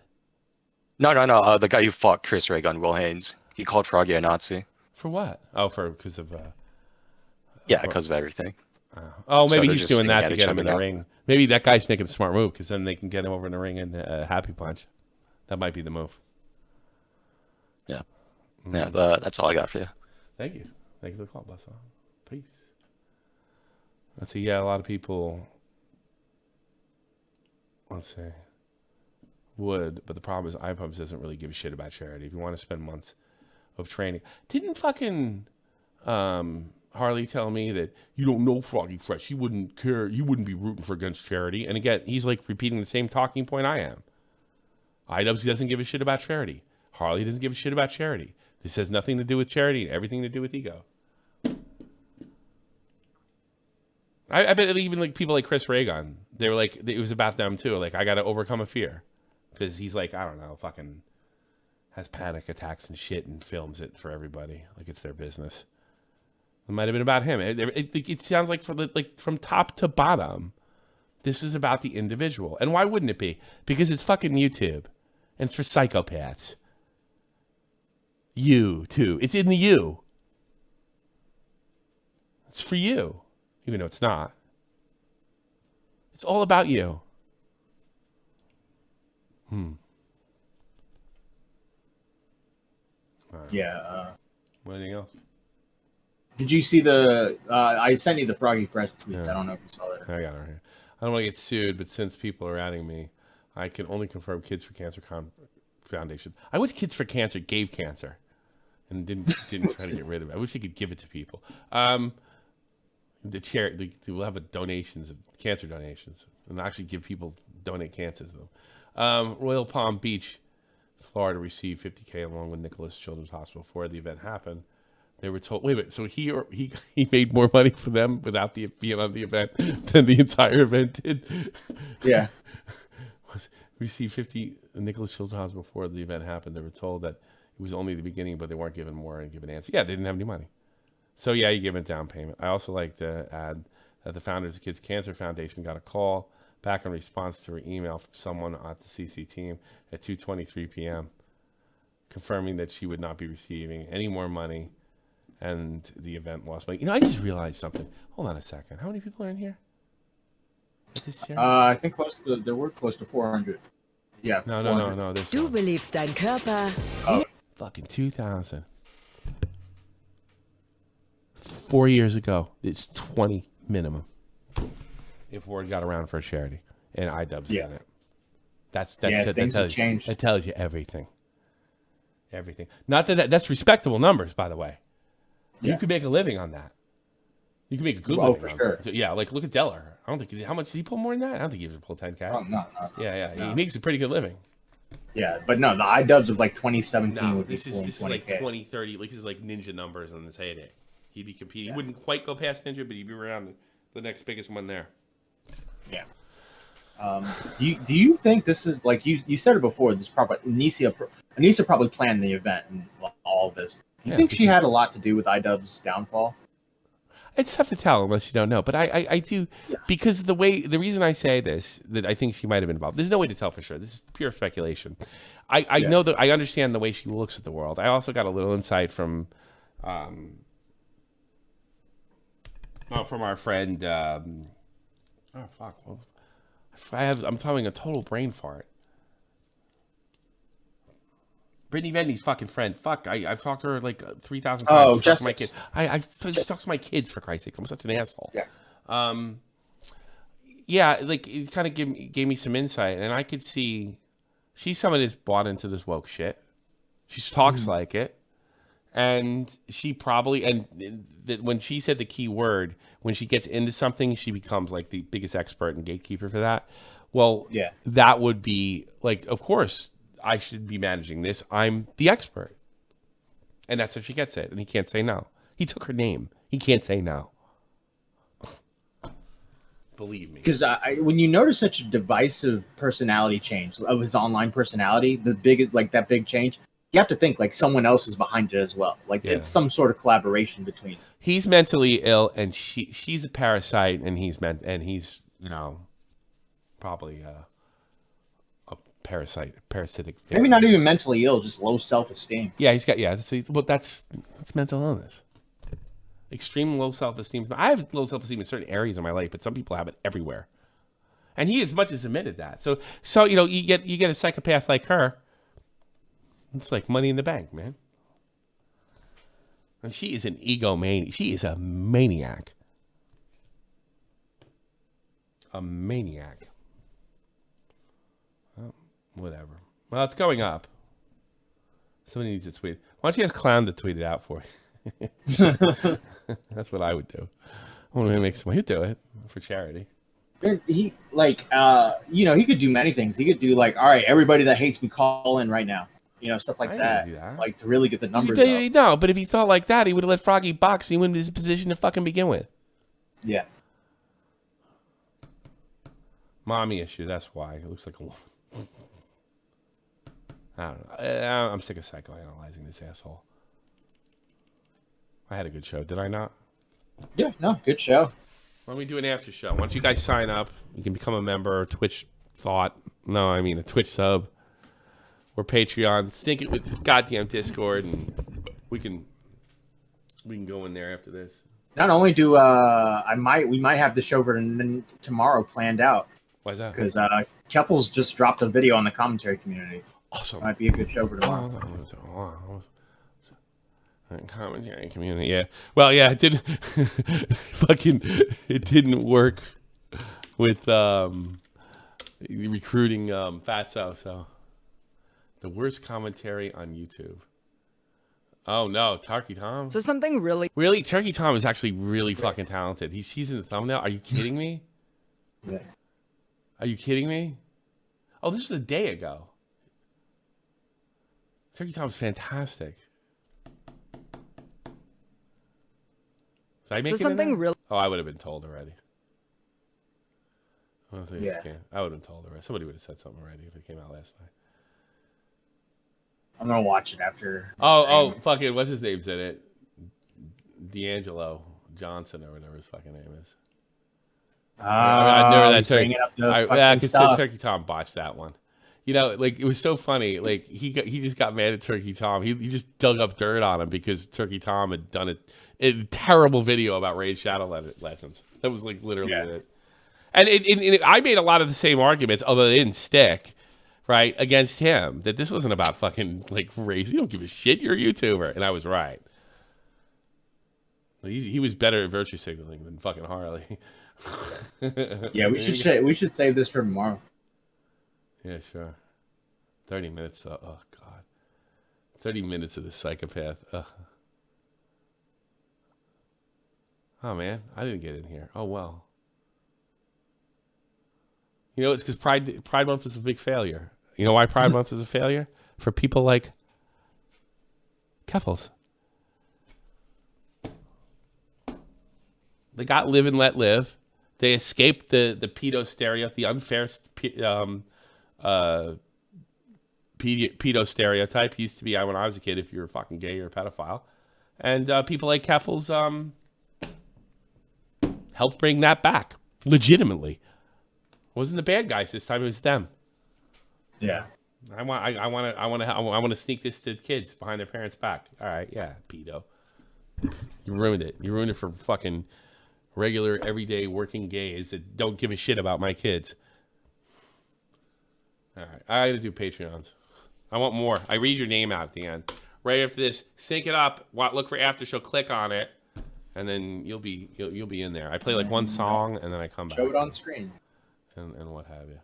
No. The guy who fought Chris Reagan, Will Haynes. He called Froggy a Nazi. For what? Oh, because of. Because of everything. Maybe he's doing that to get him in the ring. Maybe that guy's making a smart move because then they can get him over in the ring and happy punch. That might be the move. Yeah. Yeah, that's all I got for you. Thank you. Thank you for the call, Buzzsaw. Peace. Let's see. Yeah, a lot of people. Let's see. Would, but the problem is iPubs doesn't really give a shit about charity. If you want to spend months of training, didn't fucking Harley tell me that you don't know Froggy Fresh? He wouldn't care. You wouldn't be rooting for against charity. And again, he's like repeating the same talking point I am. iDubbbz doesn't give a shit about charity. Harley doesn't give a shit about charity. This has nothing to do with charity and everything to do with ego. I bet even like people like Chris Reagan, they were like, it was about them too. Like, I got to overcome a fear. Because he's like, I don't know, fucking has panic attacks and shit and films it for everybody. Like it's their business. It might have been about him. It sounds like from top to bottom, this is about the individual. And why wouldn't it be? Because it's fucking YouTube. And it's for psychopaths. You, too. It's in the you. It's for you. Even though it's not. It's all about you. Right. Yeah. Anything else? Did you see the? I sent you the Froggy Fresh tweets. I don't know if you saw that. I got it right here. I don't want to get sued, but since people are adding me, I can only confirm Kids for Cancer Foundation. I wish Kids for Cancer gave cancer, and didn't try to get rid of it. I wish they could give it to people. The charity will have donations, cancer donations, and actually give people donate cancer to them. Royal Palm Beach, Florida received $50K along with Nicholas Children's Hospital before the event happened. They were told. Wait a minute. So he made more money for them without being on the event than the entire event did. Yeah. Received 50 Nicholas Children's before the event happened. They were told that it was only the beginning, but they weren't given more and given answer. Yeah, they didn't have any money. So yeah, you give them a down payment. I also like to add that the founders of Kids Cancer Foundation got a call back in response to an email from someone at the CC team at 2:23 p.m. confirming that she would not be receiving any more money, and the event lost money. You know, I just realized something. Hold on a second. How many people are in here? I think there were close to 400. Yeah. No. There's Du belebst dein Körper. fucking 2,000. 4 years ago, it's 20 minimum. If word got around for a charity, and iDubbbz is in it. That tells you everything. Everything. Not that's respectable numbers, by the way. Yeah. You could make a living on that. You can make a good living on that. So, yeah, like look at Deller. I don't think how much did he pull more than that? I don't think he ever pulled 10K. Oh, no. Yeah. No. He makes a pretty good living. Yeah, but no, the iDubbbz of like 2017 would be this is like 20, 30. Like this is like Ninja numbers on this heyday. He'd be competing. He wouldn't quite go past Ninja, but he'd be around the next biggest one there. Yeah. Do you think this is like you said it before? This probably Anissa probably planned the event and all of this. You think she had a lot to do with iDubbbz's downfall? It's tough to tell unless you don't know, but I do because the reason I say this that I think she might have been involved. There's no way to tell for sure. This is pure speculation. I know that I understand the way she looks at the world. I also got a little insight from our friend. I'm having a total brain fart. Brittany Vendy's fucking friend. Fuck, I've talked to her like 3,000 times. Oh, just my kids. I talk to my kids for Christ's sake. I'm such an asshole. Yeah. Yeah, like it kind of gave me some insight, and I could see she's someone that's bought into this woke shit. She talks like it, and she probably when she said the key word, when she gets into something, she becomes like the biggest expert and gatekeeper for that. Well, yeah, that would be like, of course, I should be managing this. I'm the expert. And that's how she gets it. And he can't say no. He took her name. He can't say no. Believe me. Because when you notice such a divisive personality change of his online personality, that big change, you have to think like someone else is behind it as well. Like it's some sort of collaboration between them. He's mentally ill and she's a parasite and he's probably parasitic. Maybe not even mentally ill, just low self-esteem. Yeah, he's got that's mental illness. Extreme low self-esteem. I have low self-esteem in certain areas of my life, but some people have it everywhere. And he as much as admitted that. So you get a psychopath like her. It's like money in the bank, man. And she is an egomaniac. She is a maniac. A maniac. Whatever. Well, it's going up. Somebody needs to tweet. Why don't you ask Clown to tweet it out for you? That's what I would do. I want to make some. He'd do it for charity. He he could do many things. He could do like, all right, everybody that hates me, call in right now. Stuff like that. Like to really get the numbers up. No, but if he thought like that, he would have let Froggy box. He wouldn't be in his position to fucking begin with. Yeah. Mommy issue. That's why it looks like a. I don't know. I'm sick of psychoanalyzing this asshole. I had a good show, did I not? Yeah, no, good show. Why don't we do an after show? Once you guys sign up, you can become a member, a Twitch sub, or Patreon. Sync it with the goddamn Discord, and we can go in there after this. Not only do we might have the show for tomorrow planned out. Why's that? Because Keffels just dropped a video on the commentary community. Awesome. Might be a good show for tomorrow. Commentary community, yeah. Well, yeah, it didn't. It didn't work with recruiting Fatso. So the worst commentary on YouTube. Oh no, Turkey Tom. So something really Turkey Tom is actually really fucking talented. He's in the thumbnail. Are you kidding me? Yeah. Are you kidding me? Oh, this was a day ago. Turkey Tom's fantastic. Did I make So it in something there? really. Oh, I would have been told already. I don't think Yeah. I would have been told already. Somebody would have said something already if it came out last night. I'm gonna watch it after. Oh, fucking, what's his name's in it? D'Angelo Johnson or whatever his fucking name is. I never that bringing up the yeah, fucking because stuff. Turkey Tom botched that one. You know, like it was so funny. Like he just got mad at Turkey Tom. He just dug up dirt on him because Turkey Tom had done a terrible video about Raid Shadow Legends. That was like literally it. And I made a lot of the same arguments, although they didn't stick, right, against him. That this wasn't about fucking like race. You don't give a shit. You're a YouTuber, and I was right. He was better at virtue signaling than fucking Harley. Yeah, we should save this for tomorrow. Yeah, sure. 30 minutes. Oh God. 30 minutes of this psychopath. Ugh. Oh man, I didn't get in here. Oh well. You know, it's because Pride Month is a big failure. You know why Pride Month is a failure? For people like Keffels. They got live and let live. They escaped the pedo stereotype, the unfair pedo stereotype. Used to be when I was a kid if you were fucking gay or a pedophile. And people like Keffels helped bring that back legitimately. It wasn't the bad guys this time; it was them. Yeah. I want to sneak this to kids behind their parents' back. All right, yeah, pedo. You ruined it. You ruined it for fucking regular, everyday, working gays that don't give a shit about my kids. All right, I gotta do Patreons. I want more. I read your name out at the end. Right after this, sync it up. Look for after show. Click on it, and then you'll be in there. I play like one song, and then I come back. Show it on screen. And what have you.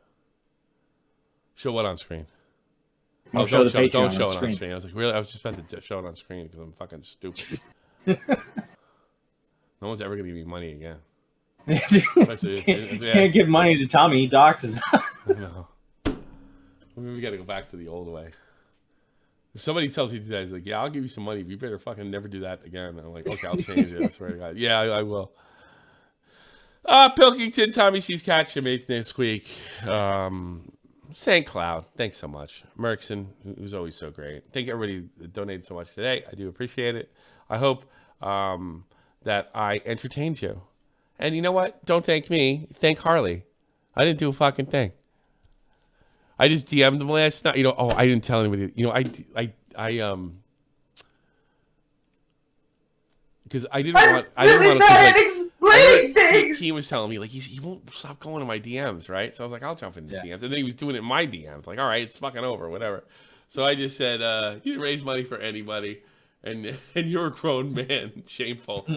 Show what on screen? Don't Don't show it on screen. screen. I was like, really? I was just about to show it on screen because I'm fucking stupid. No one's ever gonna give me money again. Can't give money to Tommy. He doxes. No. We gotta go back to the old way. If somebody tells you that, he's like, yeah, I'll give you some money, but you better fucking never do that again. I'm like, okay, I'll change it. I swear to God. Yeah, I will. Pilkington, Tommy C's Catch Him next week. St. Cloud, thanks so much. Merkson, who's always so great. Thank everybody that donated so much today. I do appreciate it. I hope that I entertained you. And you know what? Don't thank me. Thank Harley. I didn't do a fucking thing. I just DM'd him last night. You know, I didn't tell anybody. You know, because I didn't want bad at explaining things. He was telling me like he won't stop going to my DMs, right? So I was like, I'll jump in his DMs, and then he was doing it in my DMs. Like, all right, it's fucking over, whatever. So I just said, you didn't raise money for anybody, and you're a grown man, shameful.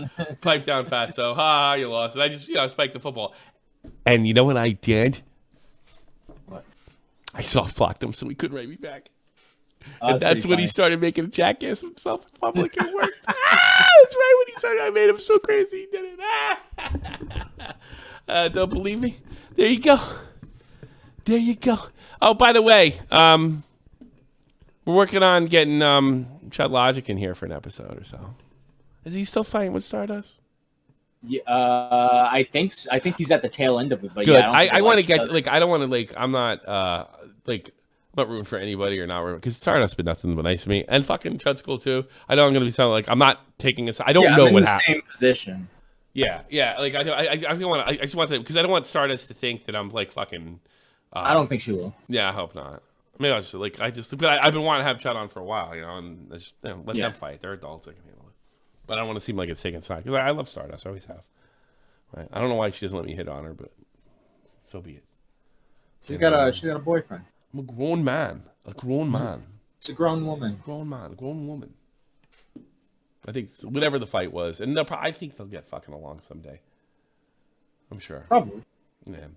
Pipe down, fatso. Ha, you lost. And I just spiked the football. And you know what I did? What? I soft blocked him so he couldn't write me back. Oh, and that's when he started making a jackass of himself in public. It worked. That's right when he started. I made him so crazy he did it. Don't believe me? There you go. There you go. Oh, by the way, we're working on getting Chud Logic in here for an episode or so. Is he still fighting with Stardust? Yeah, I think he's at the tail end of it. But good. yeah, I want to get like I don't want to like I'm not like. I'm not rooting for anybody or not rooting because Stardust's been nothing but nice to me, and fucking Chud's cool too. I know I'm gonna be sounding like I'm not taking a side. I don't know what happened. Same position. Yeah. Like I just want to because I don't want Stardust to think that I'm like fucking. I don't think she will. Yeah, I hope not. Maybe I'll just but I've been wanting to have Chud on for a while, and just let them fight. They're adults; they can handle it. But I don't want to seem like it's taking side because I love Stardust. I always have. Right? I don't know why she doesn't let me hit on her, but so be it. She got a boyfriend. I'm a grown man. A grown man. It's a grown woman. Grown man. A grown woman. I think whatever the fight was, and I think they'll get fucking along someday. I'm sure. Probably. Yeah.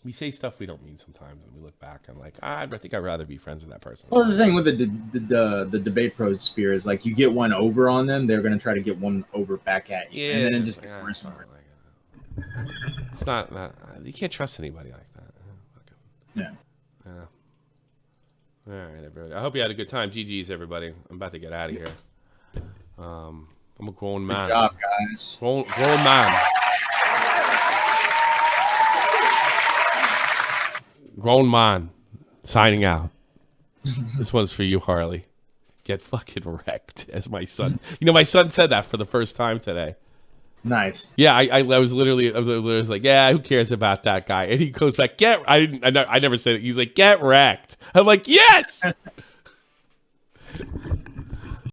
We say stuff we don't mean sometimes, and we look back and like, I think I'd rather be friends with that person. Well, the thing with the debate pros spear is like you get one over on them, they're gonna try to get one over back at you, and then it just gets worse and worse. It's not. You can't trust anybody like that. Yeah. Yeah. All right, everybody. I hope you had a good time. GG's, everybody. I'm about to get out of here. I'm a grown man. Good job, guys. Grown man. Grown man. Signing out. This one's for you, Harley. Get fucking wrecked, as my son. You know, my son said that for the first time today. Nice. Yeah, I was literally like, yeah, who cares about that guy? And he goes back, I never said it. He's like, get wrecked. I'm like, yes.